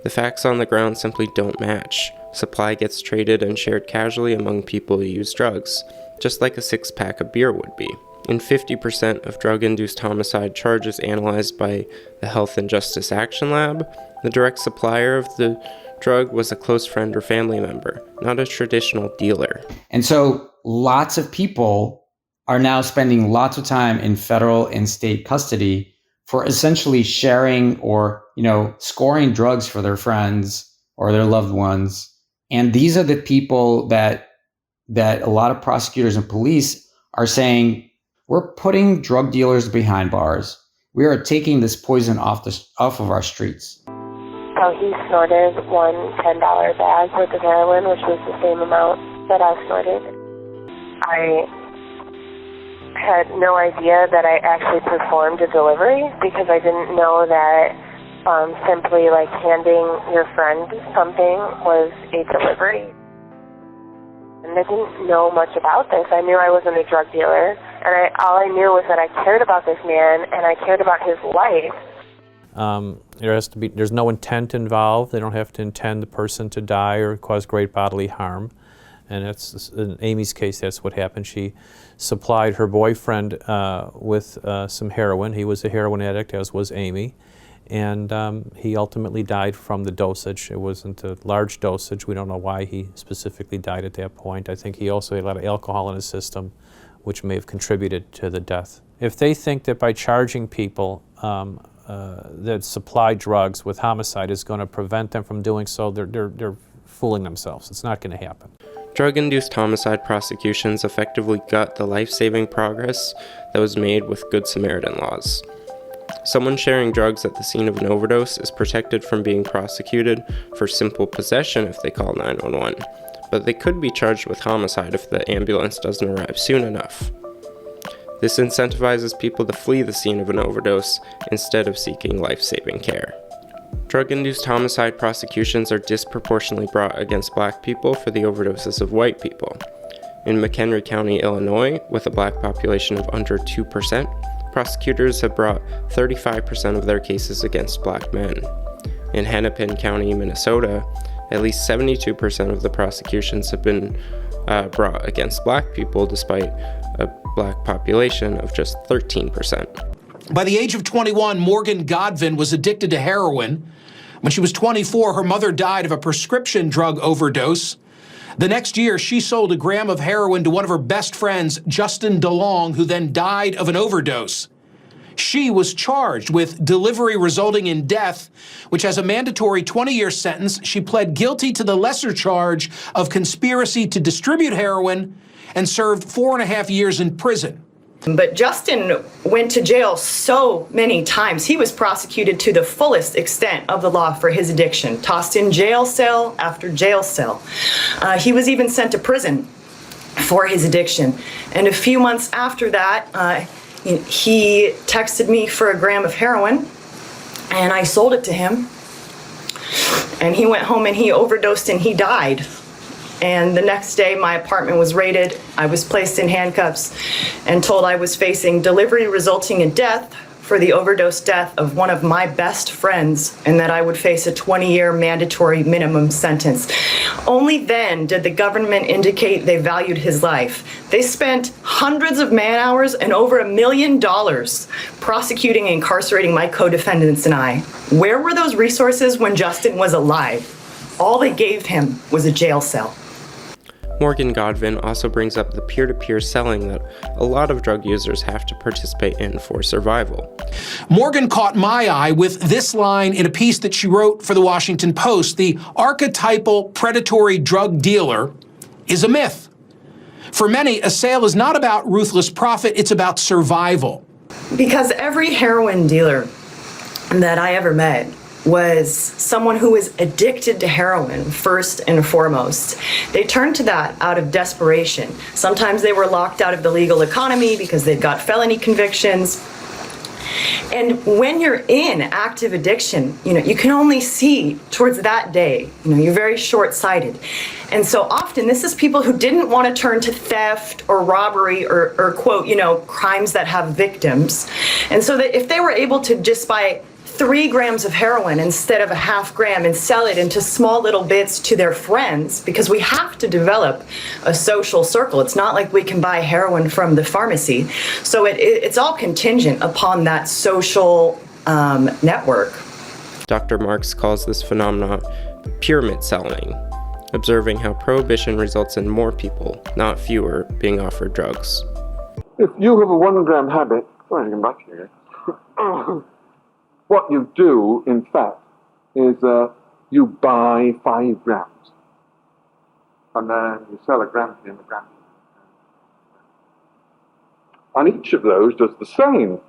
The facts on the ground simply don't match. Supply gets traded and shared casually among people who use drugs, just like a 6-pack of beer would be. In 50% of drug-induced homicide charges analyzed by the Health and Justice Action Lab, the direct supplier of the drug was a close friend or family member, not a traditional dealer. And so lots of people are now spending lots of time in federal and state custody for essentially sharing or, scoring drugs for their friends or their loved ones. And these are the people that a lot of prosecutors and police are saying, we're putting drug dealers behind bars. We are taking this poison off of our streets. So he snorted one $10 bag worth of heroin, which was the same amount that I snorted. I had no idea that I actually performed a delivery because I didn't know that simply handing your friend something was a delivery. And I didn't know much about this. I knew I wasn't a drug dealer, And all I knew was that I cared about this man and I cared about his life. There's no intent involved. They don't have to intend the person to die or cause great bodily harm. And that's, in Amy's case, that's what happened. She supplied her boyfriend with some heroin. He was a heroin addict, as was Amy. And he ultimately died from the dosage. It wasn't a large dosage. We don't know why he specifically died at that point. I think he also had a lot of alcohol in his system, which may have contributed to the death. If they think that by charging people that supply drugs with homicide is going to prevent them from doing so, they're fooling themselves. It's not going to happen. Drug-induced homicide prosecutions effectively gut the life-saving progress that was made with Good Samaritan laws. Someone sharing drugs at the scene of an overdose is protected from being prosecuted for simple possession if they call 911, but they could be charged with homicide if the ambulance doesn't arrive soon enough. This incentivizes people to flee the scene of an overdose instead of seeking life-saving care. Drug-induced homicide prosecutions are disproportionately brought against black people for the overdoses of white people. In McHenry County, Illinois, with a black population of under 2%, prosecutors have brought 35% of their cases against black men. In Hennepin County, Minnesota, at least 72% of the prosecutions have been brought against black people, despite a black population of just 13%. By the age of 21, Morgan Godvin was addicted to heroin. When she was 24, her mother died of a prescription drug overdose. The next year, she sold a gram of heroin to one of her best friends, Justin DeLong, who then died of an overdose. She was charged with delivery resulting in death, which has a mandatory 20-year sentence. She pled guilty to the lesser charge of conspiracy to distribute heroin and served 4.5 years in prison. But Justin went to jail so many times. He was prosecuted to the fullest extent of the law for his addiction, tossed in jail cell after jail cell. He was even sent to prison for his addiction. And a few months after that, he texted me for a gram of heroin, and I sold it to him. And he went home and he overdosed and he died. And the next day, my apartment was raided. I was placed in handcuffs and told I was facing delivery resulting in death for the overdose death of one of my best friends, and that I would face a 20-year mandatory minimum sentence. Only then did the government indicate they valued his life. They spent hundreds of man-hours and over $1 million prosecuting and incarcerating my co-defendants and I. Where were those resources when Justin was alive? All they gave him was a jail cell. Morgan Godvin also brings up the peer-to-peer selling that a lot of drug users have to participate in for survival. Morgan caught my eye with this line in a piece that she wrote for the Washington Post: "The archetypal predatory drug dealer is a myth. For many, a sale is not about ruthless profit, it's about survival." Because every heroin dealer that I ever met was someone who was addicted to heroin first and foremost. They turned to that out of desperation. Sometimes they were locked out of the legal economy because they'd got felony convictions. And when you're in active addiction, you can only see towards that day. You're very short-sighted. And so often this is people who didn't want to turn to theft or robbery or quote, crimes that have victims. And so that if they were able to just buy 3 grams of heroin instead of a half gram and sell it into small little bits to their friends, because we have to develop a social circle. It's not like we can buy heroin from the pharmacy. So it's all contingent upon that social network. Dr. Marks calls this phenomenon pyramid selling, observing how prohibition results in more people, not fewer, being offered drugs. If you have a 1 gram habit, sorry, come back here. What you do, in fact, is you buy 5 grams. And then you sell a gram to him, a gram to him. And each of those does the same.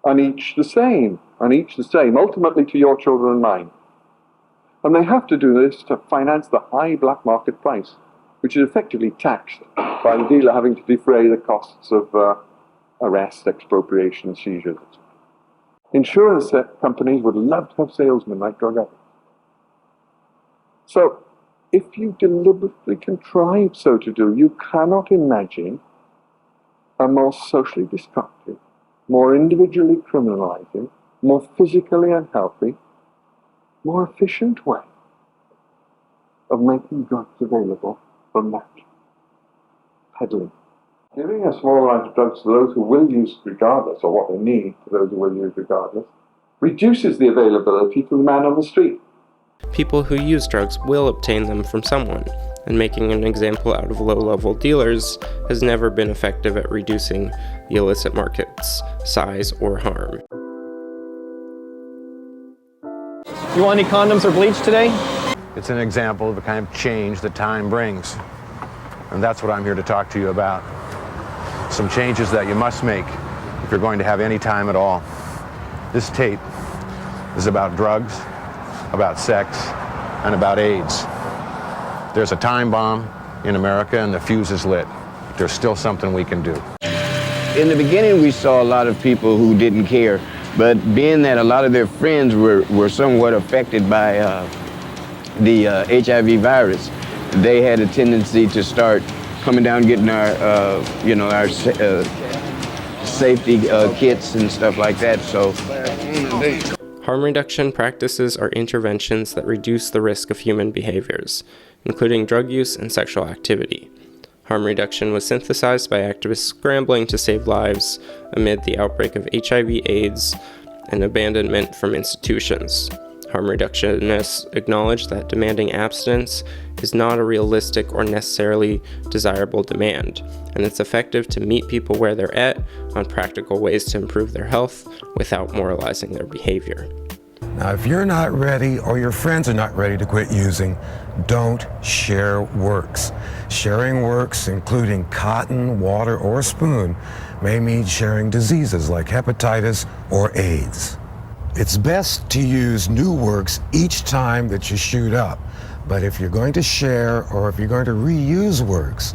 And each the same. And each the same, ultimately to your children and mine. And they have to do this to finance the high black market price, which is effectively taxed by the dealer having to defray the costs of arrest, expropriation, seizures. Insurance companies would love to have salesmen like drug addicts. So, if you deliberately contrive so to do, you cannot imagine a more socially destructive, more individually criminalizing, more physically unhealthy, more efficient way of making drugs available for mass peddling. Giving a small amount of drugs to those who will use regardless, or what they need to those who will use regardless, reduces the availability to the man on the street. People who use drugs will obtain them from someone, and making an example out of low-level dealers has never been effective at reducing the illicit market's size or harm. You want any condoms or bleach today? It's an example of the kind of change that time brings. And that's what I'm here to talk to you about. Some changes that you must make if you're going to have any time at all. This tape is about drugs, about sex, and about AIDS. There's a time bomb in America and the fuse is lit. There's still something we can do. In the beginning, we saw a lot of people who didn't care, but being that a lot of their friends were somewhat affected by the HIV virus, they had a tendency to start coming down, getting our safety kits and stuff like that. So, harm reduction practices are interventions that reduce the risk of human behaviors, including drug use and sexual activity. Harm reduction was synthesized by activists scrambling to save lives amid the outbreak of HIV/AIDS and abandonment from institutions. Harm reductionists acknowledge that demanding abstinence is not a realistic or necessarily desirable demand, and it's effective to meet people where they're at on practical ways to improve their health without moralizing their behavior. Now, if you're not ready or your friends are not ready to quit using, don't share works. Sharing works, including cotton, water, or a spoon, may mean sharing diseases like hepatitis or AIDS. It's best to use new works each time that you shoot up. But if you're going to share or if you're going to reuse works,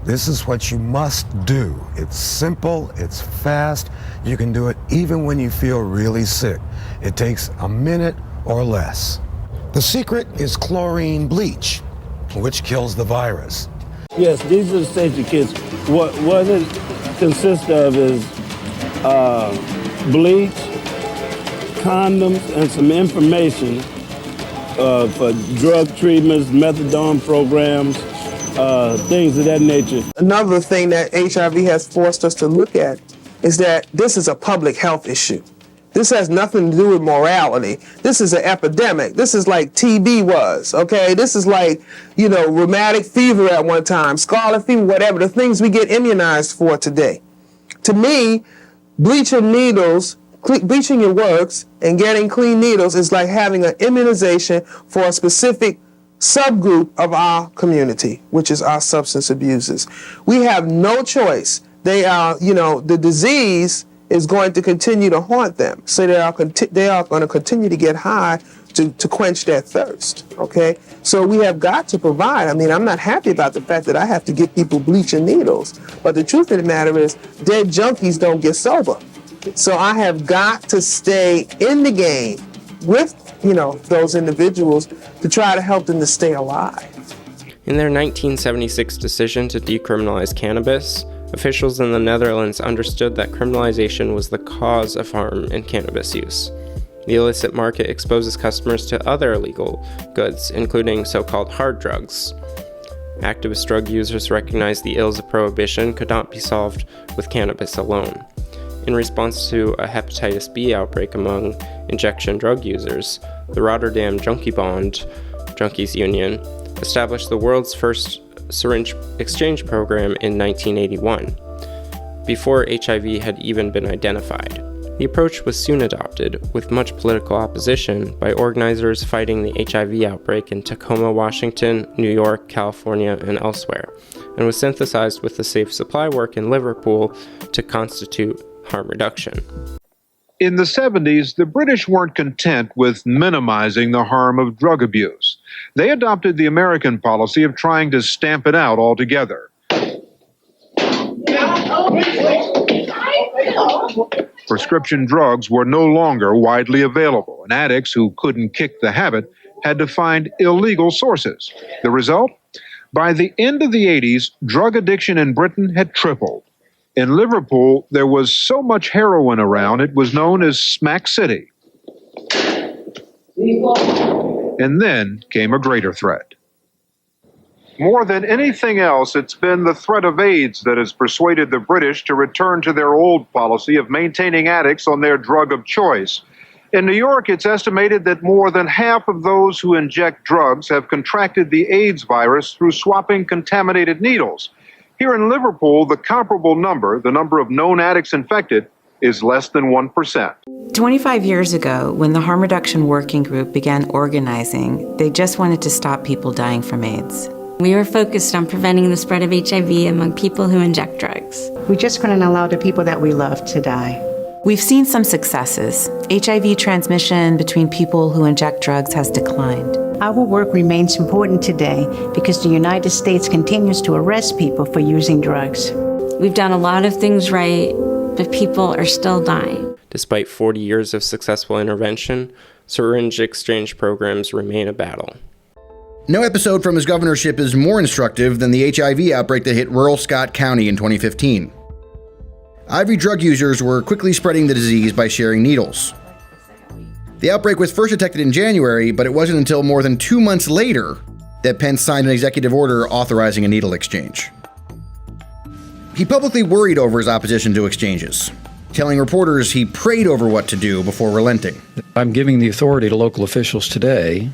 this is what you must do. It's simple, it's fast, you can do it even when you feel really sick. It takes a minute or less. The secret is chlorine bleach, which kills the virus. Yes, these are the safety kits. What it consists of is bleach, condoms, and some information for drug treatments, methadone programs, things of that nature. Another thing that HIV has forced us to look at is that this is a public health issue. This has nothing to do with morality. This is an epidemic. This is like TB was, okay? This is like, rheumatic fever at one time, scarlet fever, whatever, the things we get immunized for today. To me, bleaching your works and getting clean needles is like having an immunization for a specific subgroup of our community, which is our substance abusers. We have no choice. They are, the disease is going to continue to haunt them. So they are going to continue to get high to quench their thirst, okay? So we have got to provide. I mean, I'm not happy about the fact that I have to give people bleaching needles, but the truth of the matter is dead junkies don't get sober. So I have got to stay in the game with, those individuals to try to help them to stay alive. In their 1976 decision to decriminalize cannabis, officials in the Netherlands understood that criminalization was the cause of harm in cannabis use. The illicit market exposes customers to other illegal goods, including so-called hard drugs. Activist drug users recognized the ills of prohibition could not be solved with cannabis alone. In response to a hepatitis B outbreak among injection drug users, the Rotterdam Junkiebond Junkies Union established the world's first syringe exchange program in 1981, before HIV had even been identified. The approach was soon adopted, with much political opposition by organizers fighting the HIV outbreak in Tacoma, Washington, New York, California, and elsewhere, and was synthesized with the safe supply work in Liverpool to constitute harm reduction. In the 70s, the British weren't content with minimizing the harm of drug abuse. They adopted the American policy of trying to stamp it out altogether. Prescription drugs were no longer widely available, and addicts who couldn't kick the habit had to find illegal sources. The result? By the end of the 80s, drug addiction in Britain had tripled. In Liverpool, there was so much heroin around, it was known as Smack City. And then came a greater threat. More than anything else, it's been the threat of AIDS that has persuaded the British to return to their old policy of maintaining addicts on their drug of choice. In New York, it's estimated that more than half of those who inject drugs have contracted the AIDS virus through swapping contaminated needles. Here in Liverpool, the comparable number, the number of known addicts infected, is less than 1%. 25 years ago, when the Harm Reduction Working Group began organizing, they just wanted to stop people dying from AIDS. We were focused on preventing the spread of HIV among people who inject drugs. We just couldn't allow the people that we love to die. We've seen some successes. HIV transmission between people who inject drugs has declined. Our work remains important today because the United States continues to arrest people for using drugs. We've done a lot of things right, but people are still dying. Despite 40 years of successful intervention, syringe exchange programs remain a battle. No episode from his governorship is more instructive than the HIV outbreak that hit rural Scott County in 2015. IV drug users were quickly spreading the disease by sharing needles. The outbreak was first detected in January, but it wasn't until more than 2 months later that Pence signed an executive order authorizing a needle exchange. He publicly worried over his opposition to exchanges, telling reporters he prayed over what to do before relenting. I'm giving the authority to local officials today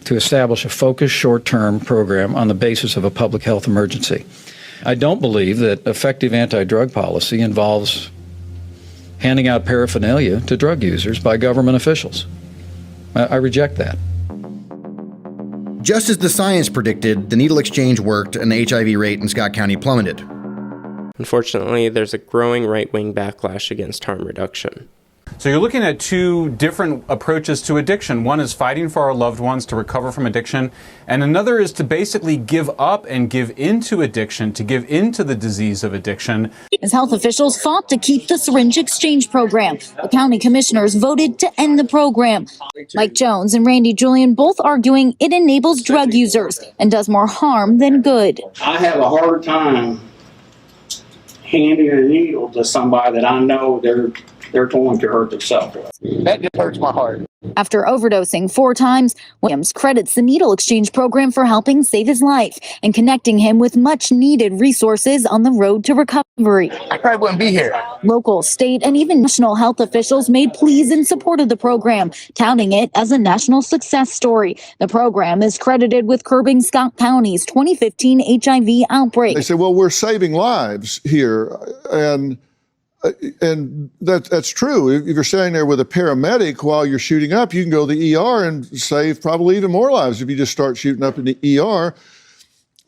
to establish a focused short-term program on the basis of a public health emergency. I don't believe that effective anti-drug policy involves handing out paraphernalia to drug users by government officials. I reject that. Just as the science predicted, the needle exchange worked and the HIV rate in Scott County plummeted. Unfortunately, there's a growing right-wing backlash against harm reduction. So you're looking at two different approaches to addiction. One is fighting for our loved ones to recover from addiction, and another is to basically give up and give into addiction, to give into the disease of addiction. As health officials fought to keep the syringe exchange program, the county commissioners voted to end the program. Mike Jones and Randy Julian both arguing it enables drug users and does more harm than good. I have a hard time handing a needle to somebody that I know they're going to hurt themselves with. That just hurts my heart. After overdosing 4 times, Williams credits the needle exchange program for helping save his life and connecting him with much-needed resources on the road to recovery. I probably wouldn't be here. Local, state, and even national health officials made pleas in support of the program, touting it as a national success story. The program is credited with curbing Scott County's 2015 HIV outbreak. They say, well, we're saving lives here, and that's true. If you're standing there with a paramedic while you're shooting up, you can go to the ER and save probably even more lives if you just start shooting up in the ER.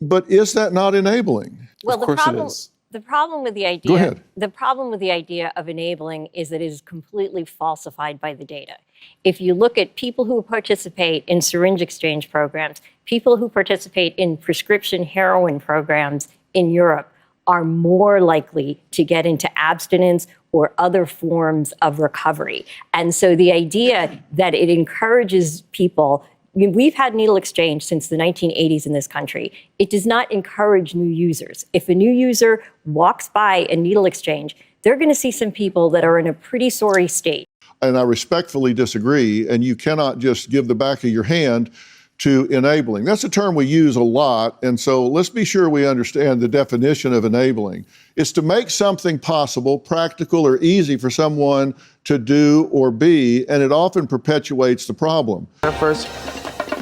But is that not enabling? Well, of course it is. The problem with the idea, Go ahead. The problem with the idea of enabling is that it is completely falsified by the data. If you look at people who participate in syringe exchange programs, people who participate in prescription heroin programs in Europe are more likely to get into abstinence or other forms of recovery. And so the idea that it encourages people, we've had needle exchange since the 1980s in this country. It does not encourage new users. If a new user walks by a needle exchange, they're going to see some people that are in a pretty sorry state. And I respectfully disagree, and you cannot just give the back of your hand to enabling. That's a term we use a lot, and so let's be sure we understand the definition of enabling. It's to make something possible, practical, or easy for someone to do or be, and it often perpetuates the problem. When I first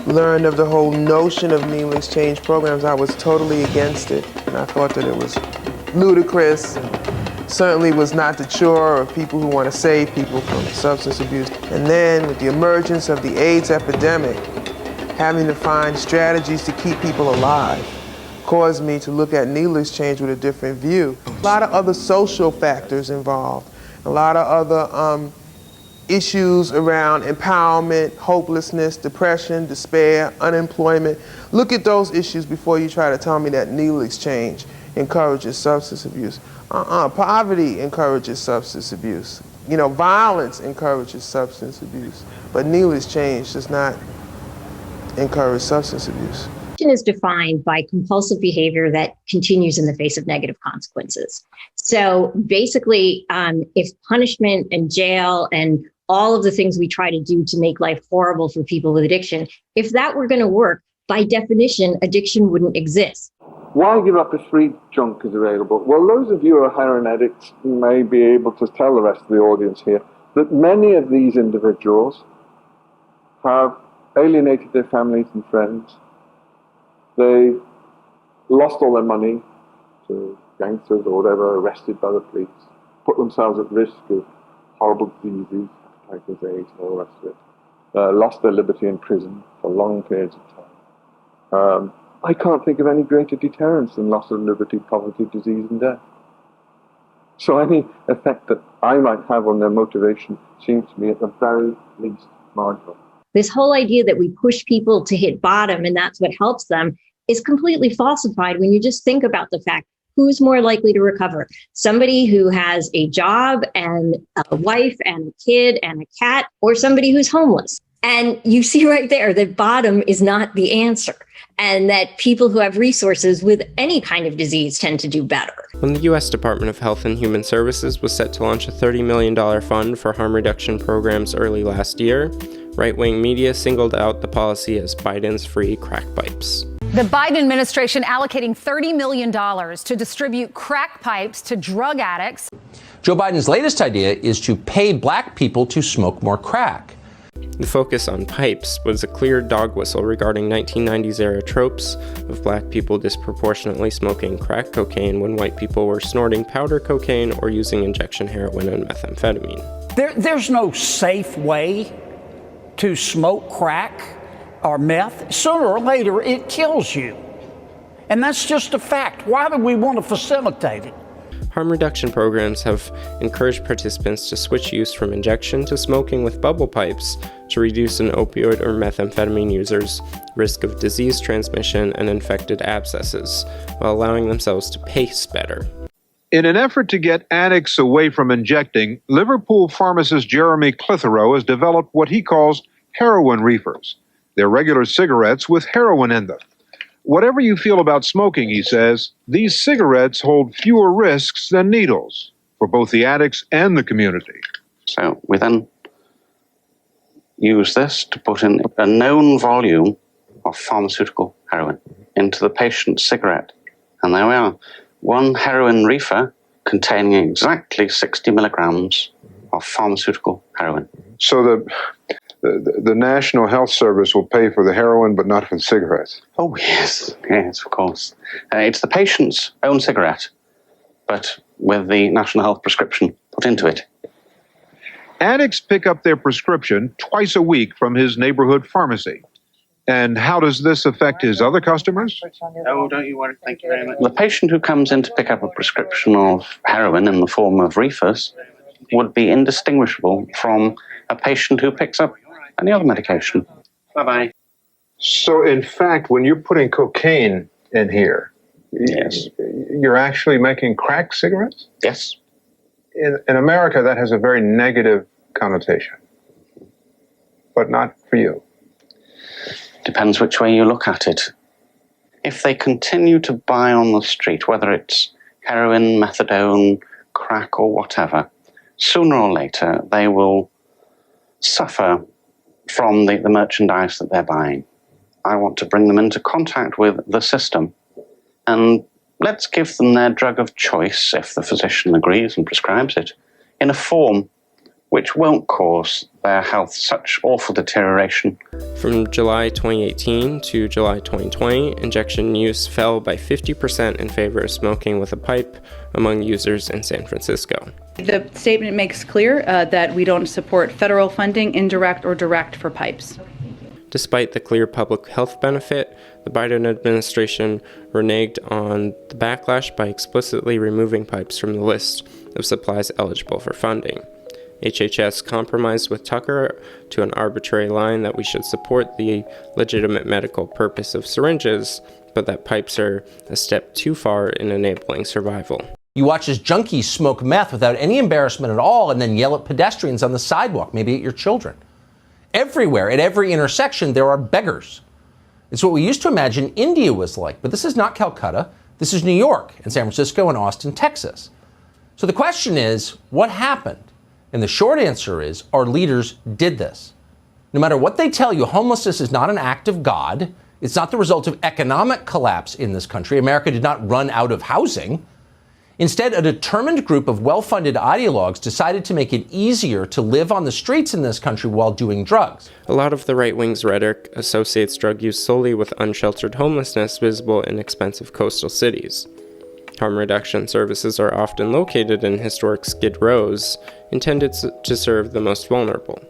learned of the whole notion of needle exchange programs, I was totally against it, and I thought that it was ludicrous and certainly was not the chore of people who want to save people from substance abuse. And then with the emergence of the AIDS epidemic, having to find strategies to keep people alive caused me to look at needle exchange with a different view. A lot of other social factors involved, a lot of other issues around empowerment, hopelessness, depression, despair, unemployment. Look at those issues before you try to tell me that needle exchange encourages substance abuse. Poverty encourages substance abuse. You know, violence encourages substance abuse, but needle exchange does not encourage substance abuse. Addiction is defined by compulsive behavior that continues in the face of negative consequences. So basically, if punishment and jail and all of the things we try to do to make life horrible for people with addiction, if that were going to work, by definition, addiction wouldn't exist. Why give up if free junk is available? Well, those of you who are heroin addicts may be able to tell the rest of the audience here that many of these individuals have alienated their families and friends. They lost all their money to gangsters or whatever, arrested by the police, put themselves at risk of horrible diseases, hepatitis A and all the rest of it, lost their liberty in prison for long periods of time. I can't think of any greater deterrence than loss of liberty, poverty, disease, and death. So any effect that I might have on their motivation seems to me at the very least marginal. This whole idea that we push people to hit bottom and that's what helps them is completely falsified when you just think about the fact who's more likely to recover. Somebody who has a job and a wife and a kid and a cat, or somebody who's homeless. And you see right there that bottom is not the answer, and that people who have resources with any kind of disease tend to do better. When the U.S. Department of Health and Human Services was set to launch a $30 million fund for harm reduction programs early last year, right-wing media singled out the policy as Biden's free crack pipes. The Biden administration allocating $30 million to distribute crack pipes to drug addicts. Joe Biden's latest idea is to pay black people to smoke more crack. The focus on pipes was a clear dog whistle regarding 1990s-era tropes of black people disproportionately smoking crack cocaine when white people were snorting powder cocaine or using injection heroin and methamphetamine. There's no safe way to smoke crack or meth. Sooner or later, it kills you. And that's just a fact. Why do we want to facilitate it? Harm reduction programs have encouraged participants to switch use from injection to smoking with bubble pipes to reduce an opioid or methamphetamine user's risk of disease transmission and infected abscesses, while allowing themselves to pace better. In an effort to get addicts away from injecting, Liverpool pharmacist Jeremy Clitheroe has developed what he calls heroin reefers. They're regular cigarettes with heroin in them. Whatever you feel about smoking, he says, these cigarettes hold fewer risks than needles for both the addicts and the community. So we then use this to put in a known volume of pharmaceutical heroin into the patient's cigarette. And there we are, one heroin reefer containing exactly 60 milligrams of pharmaceutical heroin. So the National Health Service will pay for the heroin, but not for the cigarettes. Oh, yes, of course. It's the patient's own cigarette, but with the National Health prescription put into it. Addicts pick up their prescription twice a week from his neighborhood pharmacy. And how does this affect his other customers? Oh, don't you worry. Thank you very much. The patient who comes in to pick up a prescription of heroin in the form of reefers would be indistinguishable from a patient who picks up any other medication. Bye-bye. So, in fact, when you're putting cocaine in here, yes, you're actually making crack cigarettes? Yes. In America, that has a very negative connotation, but not for you. Depends which way you look at it. If they continue to buy on the street, whether it's heroin, methadone, crack, or whatever, sooner or later they will suffer from the merchandise that they're buying. I want to bring them into contact with the system, and let's give them their drug of choice, if the physician agrees and prescribes it, in a form which won't cause their health such awful deterioration. From July 2018 to July 2020, injection use fell by 50% in favor of smoking with a pipe among users in San Francisco. The statement makes clear that we don't support federal funding, indirect or direct, for pipes. Despite the clear public health benefit, the Biden administration reneged on the backlash by explicitly removing pipes from the list of supplies eligible for funding. HHS compromised with Tucker to an arbitrary line that we should support the legitimate medical purpose of syringes, but that pipes are a step too far in enabling survival. You watch as junkies smoke meth without any embarrassment at all and then yell at pedestrians on the sidewalk, maybe at your children. Everywhere, at every intersection, there are beggars. It's what we used to imagine India was like, but this is not Calcutta. This is New York and San Francisco and Austin, Texas. So the question is, what happened? And the short answer is, our leaders did this. No matter what they tell you, homelessness is not an act of God. It's not the result of economic collapse in this country. America did not run out of housing. Instead, a determined group of well-funded ideologues decided to make it easier to live on the streets in this country while doing drugs. A lot of the right wing's rhetoric associates drug use solely with unsheltered homelessness visible in expensive coastal cities. Harm reduction services are often located in historic skid rows, intended to serve the most vulnerable.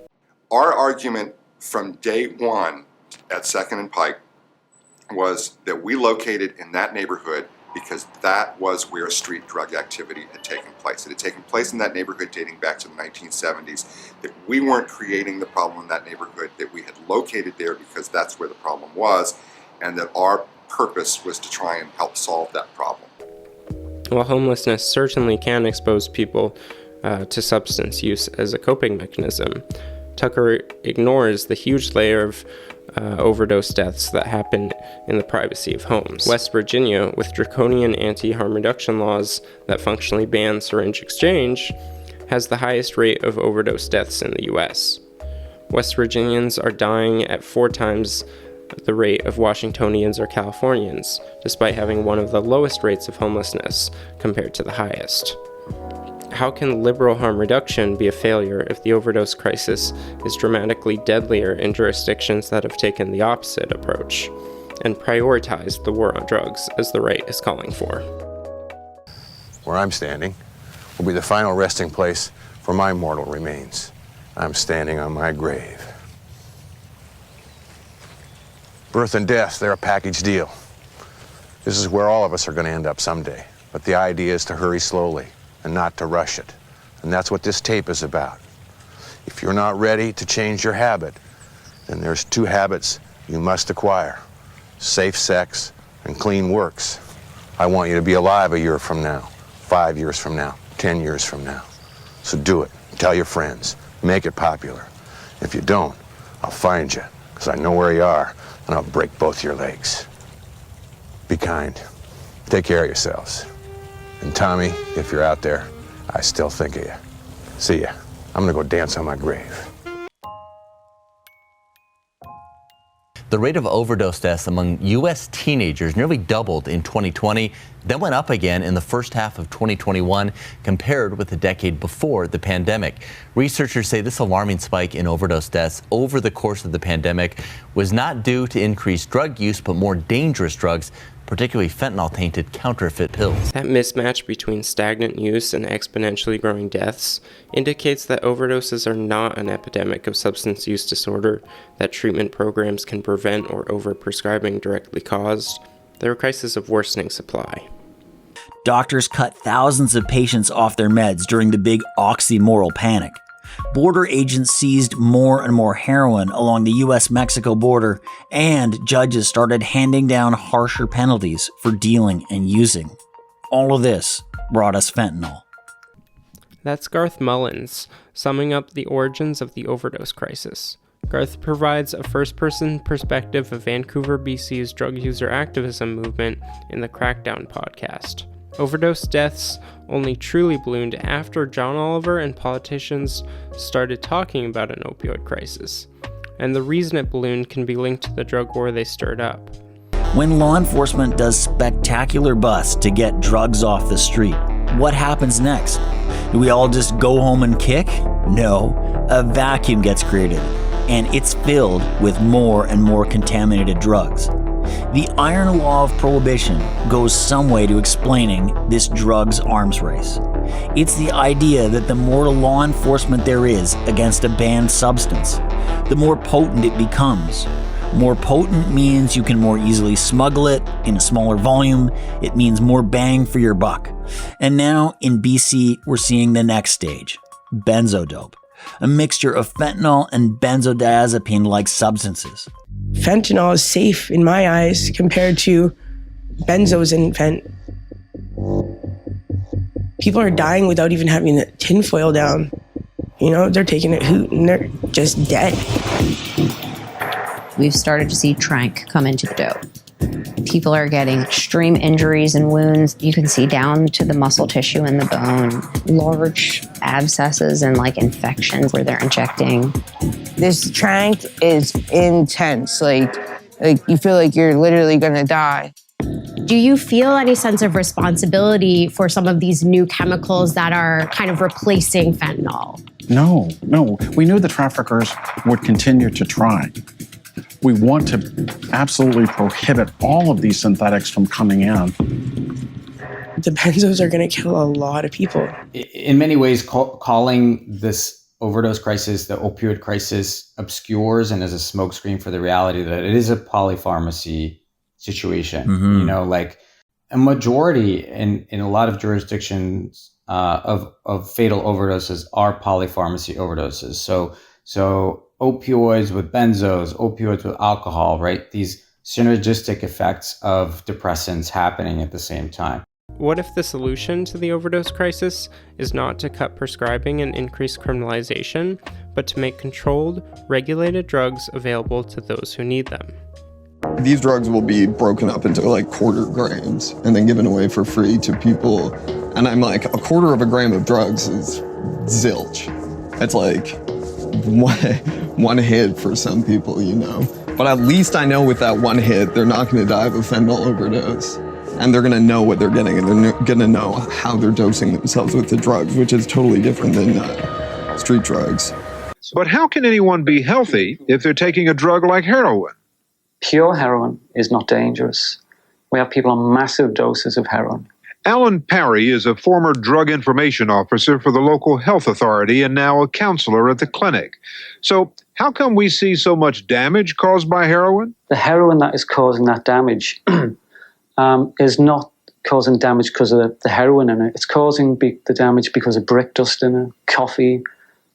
Our argument from day one at 2nd and Pike was that we located in that neighborhood because that was where street drug activity had taken place. It had taken place in that neighborhood dating back to the 1970s, that we weren't creating the problem in that neighborhood, that we had located there because that's where the problem was, and that our purpose was to try and help solve that problem. While homelessness certainly can expose people to substance use as a coping mechanism, Tucker ignores the huge layer of overdose deaths that happen in the privacy of homes. West Virginia, with draconian anti-harm reduction laws that functionally ban syringe exchange, has the highest rate of overdose deaths in the U.S. West Virginians are dying at 4 times the rate of Washingtonians or Californians, despite having one of the lowest rates of homelessness compared to the highest. How can liberal harm reduction be a failure if the overdose crisis is dramatically deadlier in jurisdictions that have taken the opposite approach and prioritized the war on drugs as the right is calling for? Where I'm standing will be the final resting place for my mortal remains. I'm standing on my grave. Birth and death, they're a package deal. This is where all of us are going to end up someday. But the idea is to hurry slowly and not to rush it. And that's what this tape is about. If you're not ready to change your habit, then there's 2 habits you must acquire: safe sex and clean works. I want you to be alive a year from now, 5 years from now, 10 years from now. So do it. Tell your friends. Make it popular. If you don't, I'll find you, because I know where you are, and I'll break both your legs. Be kind. Take care of yourselves. And Tommy, if you're out there, I still think of you. See ya. I'm gonna go dance on my grave. The rate of overdose deaths among U.S. teenagers nearly doubled in 2020, then went up again in the first half of 2021 compared with the decade before the pandemic. Researchers say this alarming spike in overdose deaths over the course of the pandemic was not due to increased drug use, but more dangerous drugs, particularly fentanyl-tainted counterfeit pills. That mismatch between stagnant use and exponentially growing deaths indicates that overdoses are not an epidemic of substance use disorder that treatment programs can prevent or overprescribing directly caused. They're a crisis of worsening supply. Doctors cut thousands of patients off their meds during the big oxymoral panic. Border agents seized more and more heroin along the U.S.-Mexico border, and judges started handing down harsher penalties for dealing and using. All of this brought us fentanyl. That's Garth Mullins, summing up the origins of the overdose crisis. Garth provides a first-person perspective of Vancouver, BC's drug user activism movement in the Crackdown podcast. Overdose deaths only truly ballooned after John Oliver and politicians started talking about an opioid crisis, and the reason it ballooned can be linked to the drug war they stirred up. When law enforcement does spectacular busts to get drugs off the street, what happens next? Do we all just go home and kick? No, a vacuum gets created, and it's filled with more and more contaminated drugs. The iron law of prohibition goes some way to explaining this drugs arms race. It's the idea that the more law enforcement there is against a banned substance, the more potent it becomes. More potent means you can more easily smuggle it in a smaller volume. It means more bang for your buck. And now in BC, we're seeing the next stage, benzodope, a mixture of fentanyl and benzodiazepine-like substances. Fentanyl is safe in my eyes compared to benzos and fent. People are dying without even having the tinfoil down. You know, they're taking a hoot and they're just dead. we've started to see tranq come into the dough. People are getting extreme injuries and wounds. You can see down to the muscle tissue and the bone, large abscesses and like infections where they're injecting. This tranq is intense. Like you feel like you're literally gonna die. Do you feel any sense of responsibility for some of these new chemicals that are kind of replacing fentanyl? No. We knew the traffickers would continue to try. We want to absolutely prohibit all of these synthetics from coming in. The benzos are going to kill a lot of people. In many ways, calling this overdose crisis the opioid crisis obscures and is a smokescreen for the reality that it is a polypharmacy situation. Mm-hmm. You know, like a majority in a lot of jurisdictions of fatal overdoses are polypharmacy overdoses. So opioids with benzos, opioids with alcohol, right? These synergistic effects of depressants happening at the same time. What if the solution to the overdose crisis is not to cut prescribing and increase criminalization, but to make controlled, regulated drugs available to those who need them? These drugs will be broken up into like quarter grams and then given away for free to people. And I'm like, a quarter of a gram of drugs is zilch. It's like one hit for some people, you know. But at least I know with that one hit, they're not going to die of a fentanyl overdose. And they're going to know what they're getting, and they're going to know how they're dosing themselves with the drugs, which is totally different than street drugs. But how can anyone be healthy if they're taking a drug like heroin? Pure heroin is not dangerous. We have people on massive doses of heroin. Alan Parry is a former drug information officer for the local health authority and now a counselor at the clinic. So how come we see so much damage caused by heroin? The heroin that is causing that damage is not causing damage because of the heroin in it. It's causing the damage because of brick dust in it, coffee,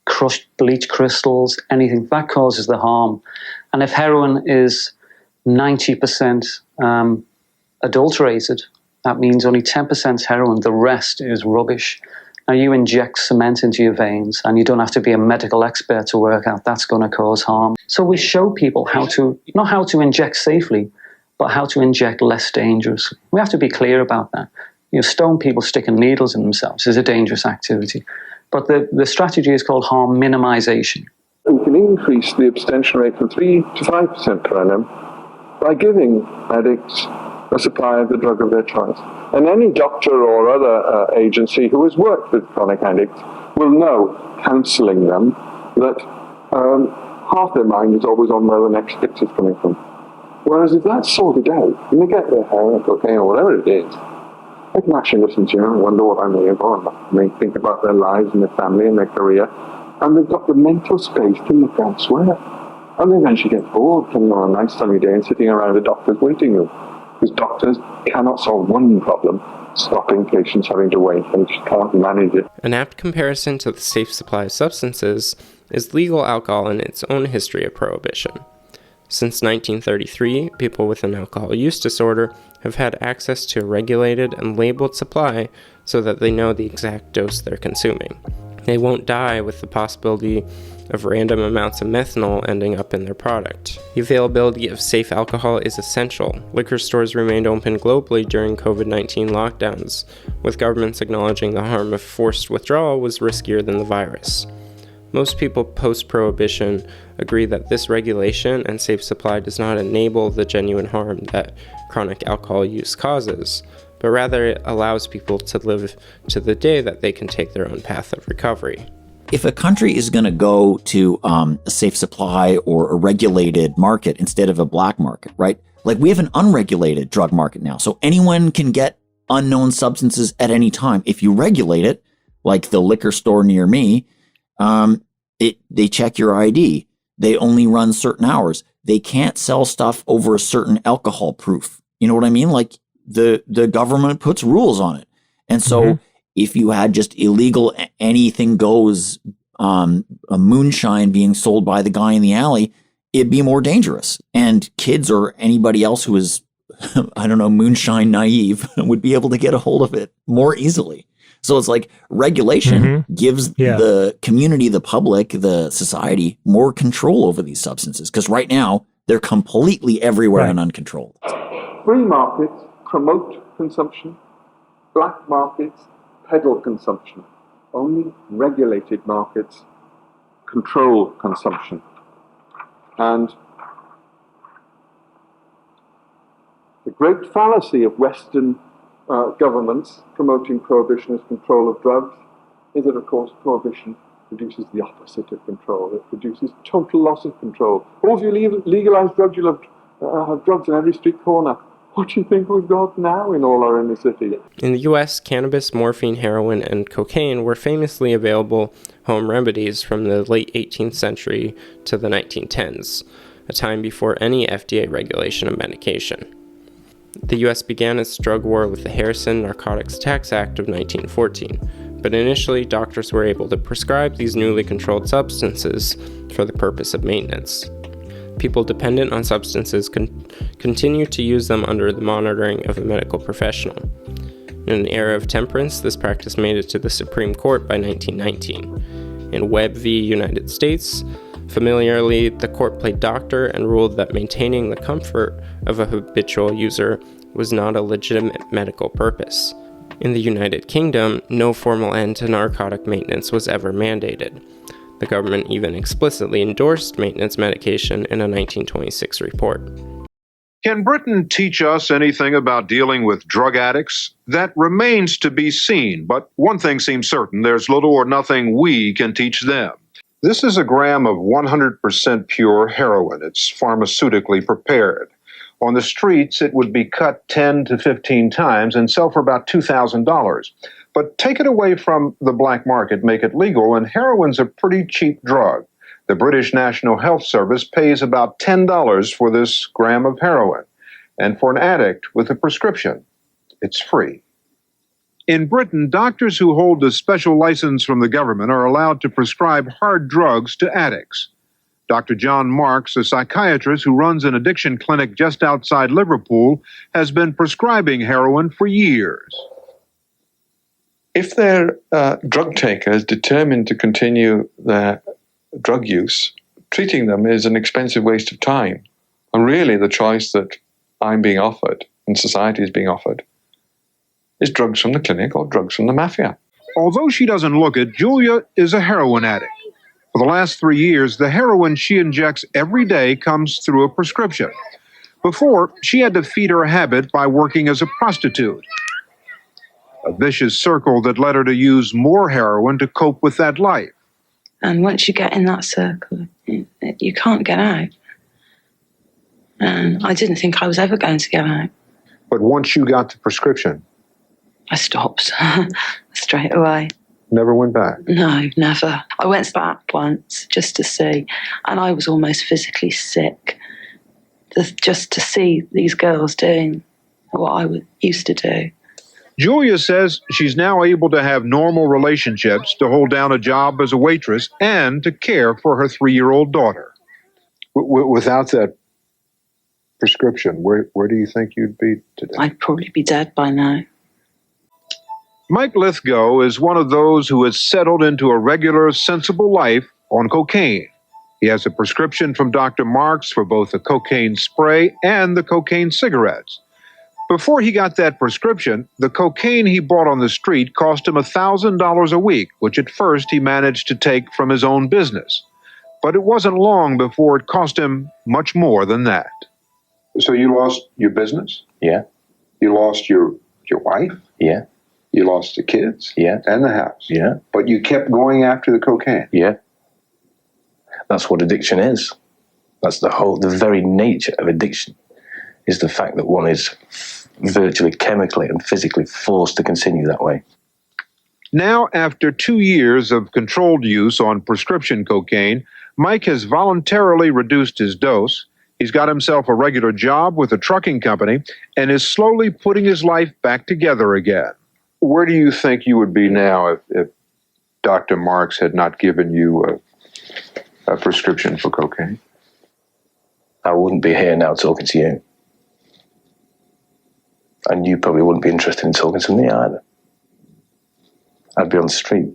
crushed bleach crystals, anything. That causes the harm. And if heroin is 90% adulterated, that means only 10% is heroin, the rest is rubbish. Now you inject cement into your veins and you don't have to be a medical expert to work out that's going to cause harm. So we show people not how to inject safely, but how to inject less dangerously. We have to be clear about that. Stone people sticking needles in themselves is a dangerous activity. But the strategy is called harm minimization. We can increase the abstention rate from 3 to 5% per annum by giving addicts a supply of the drug of their choice. And any doctor or other agency who has worked with chronic addicts will know, counselling them, that half their mind is always on where the next fix is coming from. Whereas if that's sorted out, and they get their heroin, cocaine, or whatever it is, they can actually listen to you and wonder what I'm here for, and they think about their lives and their family and their career, and they've got the mental space to look elsewhere. And they eventually get bored coming on a nice sunny day and sitting around a doctor's waiting room. Because doctors cannot solve one problem, stopping patients having to wait, and just can't manage it. An apt comparison to the safe supply of substances is legal alcohol and its own history of prohibition. Since 1933, people with an alcohol use disorder have had access to a regulated and labeled supply so that they know the exact dose they're consuming. They won't die with the possibility of random amounts of methanol ending up in their product. The availability of safe alcohol is essential. Liquor stores remained open globally during COVID-19 lockdowns, with governments acknowledging the harm of forced withdrawal was riskier than the virus. Most people post-prohibition agree that this regulation and safe supply does not enable the genuine harm that chronic alcohol use causes, but rather it allows people to live to the day that they can take their own path of recovery. If a country is going to go to a safe supply or a regulated market instead of a black market, right? Like we have an unregulated drug market now, so anyone can get unknown substances at any time. If you regulate it, like the liquor store near me, they check your ID. They only run certain hours. They can't sell stuff over a certain alcohol proof. You know what I mean? Like the government puts rules on it. And so if you had just illegal anything goes, a moonshine being sold by the guy in the alley, it'd be more dangerous. And kids or anybody else who is, I don't know, moonshine naive would be able to get a hold of it more easily. So it's like regulation gives the community, the public, the society more control over these substances. Because right now They're completely everywhere and uncontrolled. Free markets promote consumption, black markets peddle consumption. Only regulated markets control consumption. And the great fallacy of Western governments promoting prohibition as control of drugs is that, of course, prohibition produces the opposite of control. It produces total loss of control. Or if you legalize drugs, you'll have drugs in every street corner. What do you think we've got now in all our inner cities? In the US, cannabis, morphine, heroin, and cocaine were famously available home remedies from the late 18th century to the 1910s, a time before any FDA regulation of medication. The US began its drug war with the Harrison Narcotics Tax Act of 1914, but initially doctors were able to prescribe these newly controlled substances for the purpose of maintenance. People dependent on substances continue to use them under the monitoring of a medical professional. In an era of temperance, this practice made it to the Supreme Court by 1919. In Webb v. United States, familiarly, the court played doctor and ruled that maintaining the comfort of a habitual user was not a legitimate medical purpose. In the United Kingdom, no formal end to narcotic maintenance was ever mandated. The government even explicitly endorsed maintenance medication in a 1926 report. Can Britain teach us anything about dealing with drug addicts? That remains to be seen, but one thing seems certain: there's little or nothing we can teach them. This is a gram of 100% pure heroin. It's pharmaceutically prepared. On the streets, it would be cut 10 to 15 times and sell for about $2,000. But take it away from the black market, make it legal, and heroin's a pretty cheap drug. The British National Health Service pays about $10 for this gram of heroin. And for an addict with a prescription, it's free. In Britain, doctors who hold a special license from the government are allowed to prescribe hard drugs to addicts. Dr. John Marks, a psychiatrist who runs an addiction clinic just outside Liverpool, has been prescribing heroin for years. If they're drug takers determined to continue their drug use, treating them is an expensive waste of time. And really the choice that I'm being offered and society is being offered is drugs from the clinic or drugs from the mafia. Although she doesn't look it, Julia is a heroin addict. For the last 3 years, the heroin she injects every day comes through a prescription. Before, she had to feed her habit by working as a prostitute. A vicious circle that led her to use more heroin to cope with that life. And once you get in that circle, you can't get out. And I didn't think I was ever going to get out. But once you got the prescription, I stopped straight away. Never went back? No, never. I went back once just to see, and I was almost physically sick just to see these girls doing what I used to do. Julia says she's now able to have normal relationships, to hold down a job as a waitress, and to care for her 3-year-old daughter. Without that prescription, where do you think you'd be today? I'd probably be dead by now. Mike Lithgow is one of those who has settled into a regular, sensible life on cocaine. He has a prescription from Dr. Marks for both the cocaine spray and the cocaine cigarettes. Before he got that prescription, the cocaine he bought on the street cost him $1,000 a week, which at first he managed to take from his own business. But it wasn't long before it cost him much more than that. So you lost your business? Yeah. You lost your wife? Yeah. You lost the kids? Yeah. And the house? Yeah. But you kept going after the cocaine? Yeah. That's what addiction is. That's the very nature of addiction, is the fact that one is virtually chemically and physically forced to continue that way. Now, after 2 years of controlled use on prescription cocaine, Mike has voluntarily reduced his dose. He's got himself a regular job with a trucking company and is slowly putting his life back together again. Where do you think you would be now if Dr. Marks had not given you a prescription for cocaine? I wouldn't be here now talking to you. And you probably wouldn't be interested in talking to me either. I'd be on the street.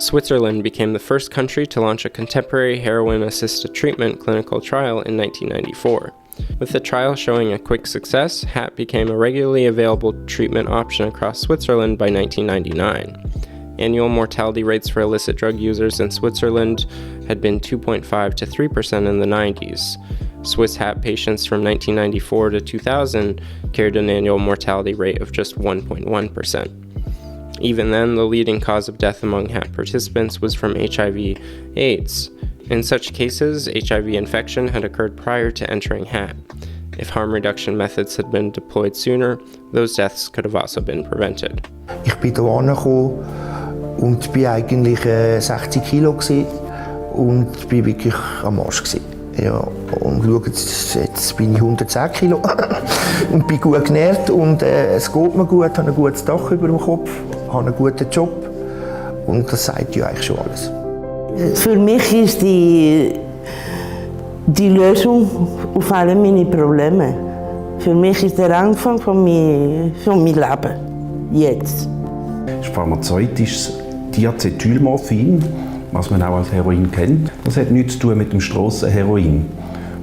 Switzerland became the first country to launch a contemporary heroin-assisted treatment clinical trial in 1994. With the trial showing a quick success, HAT became a regularly available treatment option across Switzerland by 1999. Annual mortality rates for illicit drug users in Switzerland had been 2.5 to 3% in the 90s. Swiss HAT patients from 1994 to 2000 carried an annual mortality rate of just 1.1%. Even then, the leading cause of death among HAT participants was from HIV/AIDS. In such cases, HIV infection had occurred prior to entering HAT. If harm reduction methods had been deployed sooner, those deaths could have also been prevented. Ich bin hier angekommen und bin eigentlich 60 Kilo gewesen und bin wirklich am Arsch gewesen. Ja, und schau, jetzt bin ich 110 Kilo und bin gut genährt und es geht mir gut, habe ein gutes Dach über dem Kopf, habe einen guten Job und das sagt ja eigentlich schon alles. Für mich ist die Lösung auf alle meine Probleme. Für mich ist der Anfang von meinem Leben. Jetzt. Das ist pharmazeutisches Diacetylmorphin, was man auch als Heroin kennt. Das hat nichts zu tun mit dem Strassenheroin,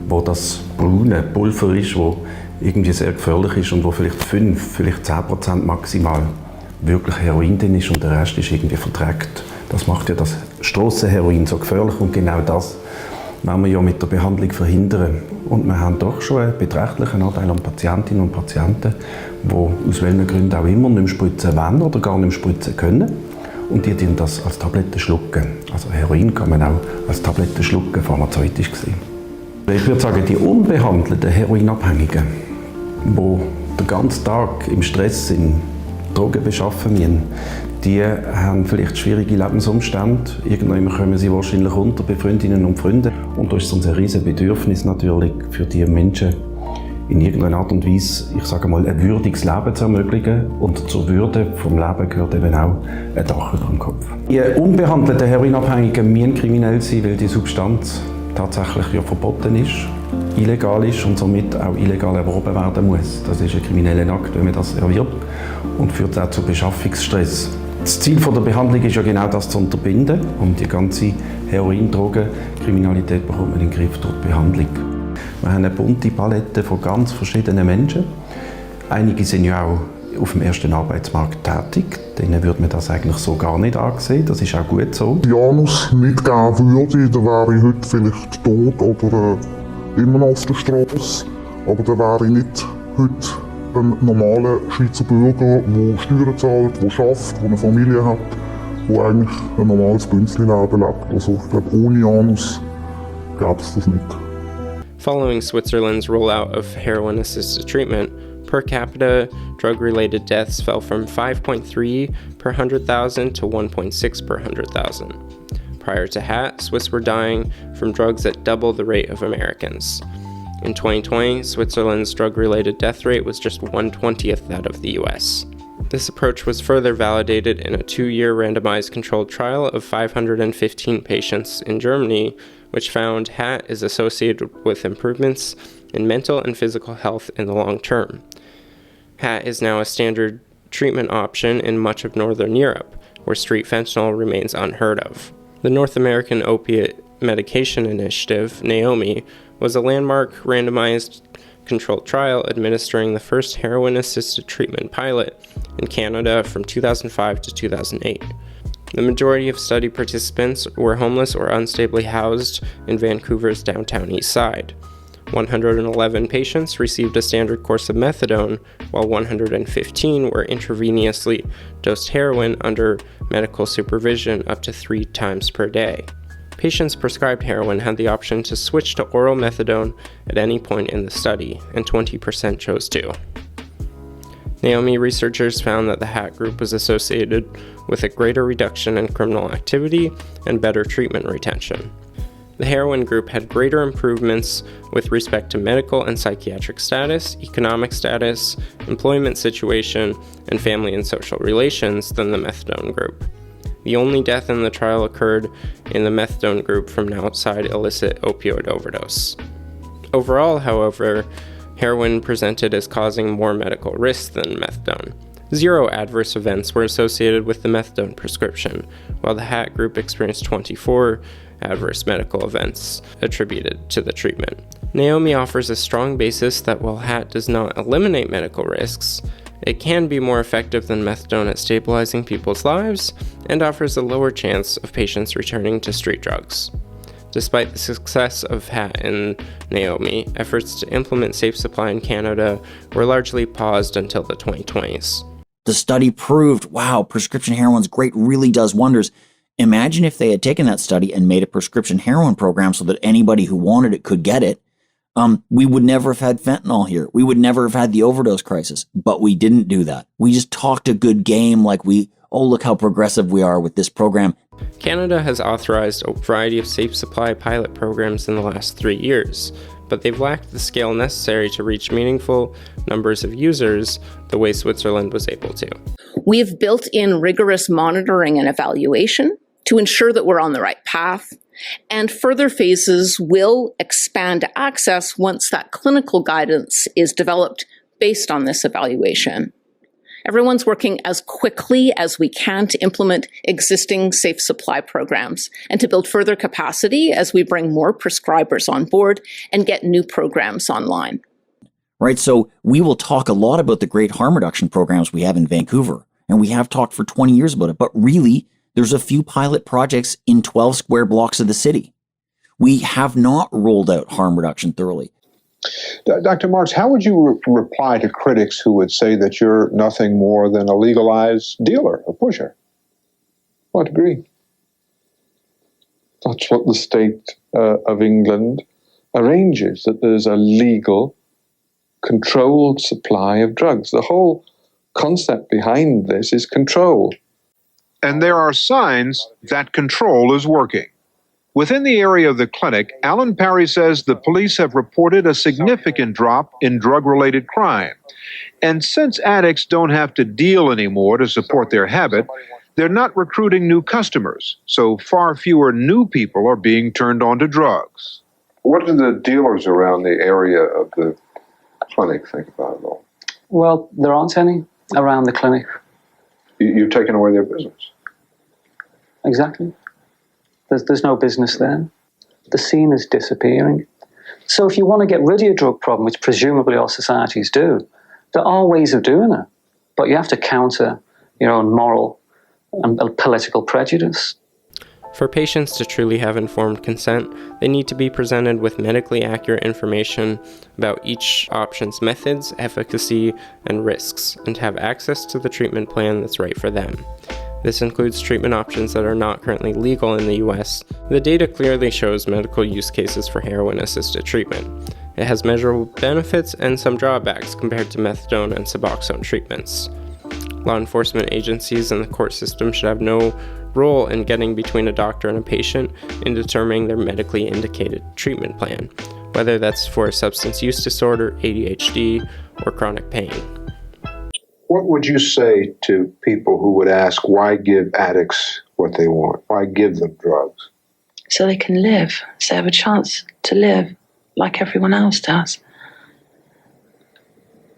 wo das braune Pulver ist, das irgendwie sehr gefährlich ist und wo vielleicht 5, vielleicht 10% maximal wirklich Heroin drin ist und der Rest ist irgendwie verdreckt. Das macht ja das Strassenheroin so gefährlich und genau das wollen wir ja mit der Behandlung verhindern. Und wir haben doch schon einen beträchtlichen Anteil an Patientinnen und Patienten, die aus welchen Gründen auch immer nicht mehr spritzen wollen oder gar nicht mehr spritzen können. Und die das als Tabletten schlucken. Also Heroin kann man auch als Tabletten schlucken, pharmazeutisch gesehen. Ich würde sagen, die unbehandelten Heroinabhängigen, die den ganzen Tag im Stress sind, Drogen beschaffen müssen, die haben vielleicht schwierige Lebensumstände. Irgendwann kommen sie wahrscheinlich unter bei Freundinnen und Freunden. Und da ist es ein riesiges Bedürfnis natürlich für die Menschen, in irgendeiner Art und Weise, ich sage mal, ein würdiges Leben zu ermöglichen. Und zur Würde vom Leben gehört eben auch ein Dach über dem Kopf. Die unbehandelten Heroinabhängigen müssen kriminell sein, weil die Substanz tatsächlich ja verboten ist, illegal ist und somit auch illegal erworben werden muss. Das ist ein krimineller Akt, wenn man das erwirbt und führt auch zu Beschaffungsstress. Das Ziel der Behandlung ist ja genau das zu unterbinden und die ganze Heroin-Drogen-Kriminalität bekommt man in den Griff durch die Behandlung. Wir haben eine bunte Palette von ganz verschiedenen Menschen. Einige sind ja auch auf dem ersten Arbeitsmarkt tätig. Denen würde man das eigentlich so gar nicht ansehen. Das ist auch gut so. Wenn Janus nicht geben würde, dann wäre ich heute vielleicht tot oder immer noch auf der Straße. Aber dann wäre ich nicht heute ein normaler Schweizer Bürger, der Steuern zahlt, der arbeitet, der eine Familie hat, der eigentlich ein normales Bünzli-Leben lebt. Also ich glaube, ohne Janus gäbe es das nicht. Following Switzerland's rollout of heroin-assisted treatment, per capita drug-related deaths fell from 5.3 per 100,000 to 1.6 per 100,000. Prior to HAT, Swiss were dying from drugs at double the rate of Americans. In 2020, Switzerland's drug-related death rate was just 1/20th that of the US. This approach was further validated in a 2-year randomized controlled trial of 515 patients in Germany, which found HAT is associated with improvements in mental and physical health in the long term. HAT is now a standard treatment option in much of Northern Europe, where street fentanyl remains unheard of. The North American Opiate Medication Initiative, NAOMI, was a landmark randomized controlled trial administering the first heroin-assisted treatment pilot in Canada from 2005 to 2008. The majority of study participants were homeless or unstably housed in Vancouver's downtown east side. 111 patients received a standard course of methadone, while 115 were intravenously dosed heroin under medical supervision up to 3 times per day. Patients prescribed heroin had the option to switch to oral methadone at any point in the study, and 20% chose to. NAOMI researchers found that the HAT group was associated with a greater reduction in criminal activity and better treatment retention. The heroin group had greater improvements with respect to medical and psychiatric status, economic status, employment situation, and family and social relations than the methadone group. The only death in the trial occurred in the methadone group from an outside illicit opioid overdose. Overall, however, heroin presented as causing more medical risks than methadone. 0 adverse events were associated with the methadone prescription, while the HAT group experienced 24 adverse medical events attributed to the treatment. Naomi offers a strong basis that while HAT does not eliminate medical risks, it can be more effective than methadone at stabilizing people's lives and offers a lower chance of patients returning to street drugs. Despite the success of HAT and Naomi, efforts to implement safe supply in Canada were largely paused until the 2020s. The study proved, wow, prescription heroin's great, really does wonders. Imagine if they had taken that study and made a prescription heroin program so that anybody who wanted it could get it. We would never have had fentanyl here. We would never have had the overdose crisis, but we didn't do that. We just talked a good game like look how progressive we are with this program. Canada has authorized a variety of safe supply pilot programs in the last 3 years, but they've lacked the scale necessary to reach meaningful numbers of users the way Switzerland was able to. We've built in rigorous monitoring and evaluation to ensure that we're on the right path, and further phases will expand access once that clinical guidance is developed based on this evaluation. Everyone's working as quickly as we can to implement existing safe supply programs and to build further capacity as we bring more prescribers on board and get new programs online. Right, so we will talk a lot about the great harm reduction programs we have in Vancouver, and we have talked for 20 years about it, but really, there's a few pilot projects in 12 square blocks of the city. We have not rolled out harm reduction thoroughly. Dr. Marks, how would you reply to critics who would say that you're nothing more than a legalized dealer, a pusher? I'd agree. That's what the state of England arranges, that there's a legal, controlled supply of drugs. The whole concept behind this is control. And there are signs that control is working. Within the area of the clinic, Alan Parry says the police have reported a significant drop in drug-related crime. And since addicts don't have to deal anymore to support their habit, they're not recruiting new customers, so far fewer new people are being turned on to drugs. What do the dealers around the area of the clinic think about it all? Well, there aren't any around the clinic. You've taken away their business. Exactly. There's no business there. The scene is disappearing. So if you want to get rid of your drug problem, which presumably all societies do, there are ways of doing it. But you have to counter your own moral and political prejudice. For patients to truly have informed consent, they need to be presented with medically accurate information about each option's methods, efficacy, and risks, and have access to the treatment plan that's right for them. This includes treatment options that are not currently legal in the US. The data clearly shows medical use cases for heroin-assisted treatment. It has measurable benefits and some drawbacks compared to methadone and Suboxone treatments. Law enforcement agencies and the court system should have no role in getting between a doctor and a patient in determining their medically indicated treatment plan, whether that's for a substance use disorder, ADHD, or chronic pain. What would you say to people who would ask, why give addicts what they want? Why give them drugs? So they can live, so they have a chance to live like everyone else does.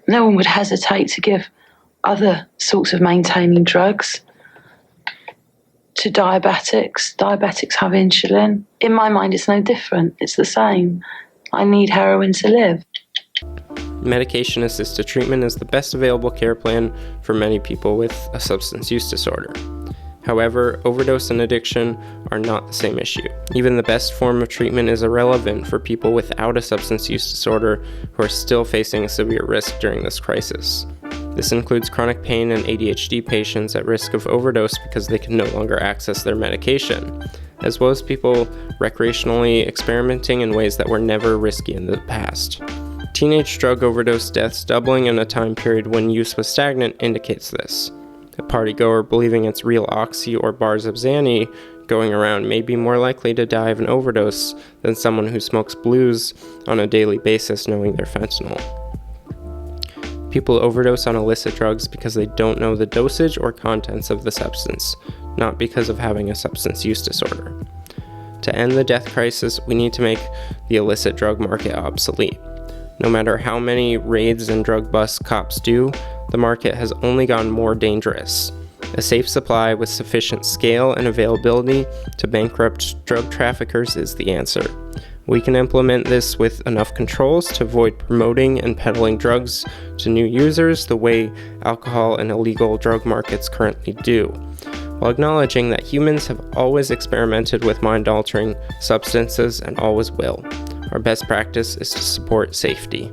No one would hesitate to give other sorts of maintaining drugs to diabetics. Diabetics have insulin. In my mind, it's no different. It's the same. I need heroin to live. Medication-assisted treatment is the best available care plan for many people with a substance use disorder. However, overdose and addiction are not the same issue. Even the best form of treatment is irrelevant for people without a substance use disorder who are still facing a severe risk during this crisis. This includes chronic pain and ADHD patients at risk of overdose because they can no longer access their medication, as well as people recreationally experimenting in ways that were never risky in the past. Teenage drug overdose deaths doubling in a time period when use was stagnant indicates this. A partygoer believing it's real oxy or bars of Xanny going around may be more likely to die of an overdose than someone who smokes blues on a daily basis knowing they're fentanyl. People overdose on illicit drugs because they don't know the dosage or contents of the substance, not because of having a substance use disorder. To end the death crisis, we need to make the illicit drug market obsolete. No matter how many raids and drug busts cops do, the market has only gotten more dangerous. A safe supply with sufficient scale and availability to bankrupt drug traffickers is the answer. We can implement this with enough controls to avoid promoting and peddling drugs to new users the way alcohol and illegal drug markets currently do, while acknowledging that humans have always experimented with mind-altering substances and always will. Our best practice is to support safety.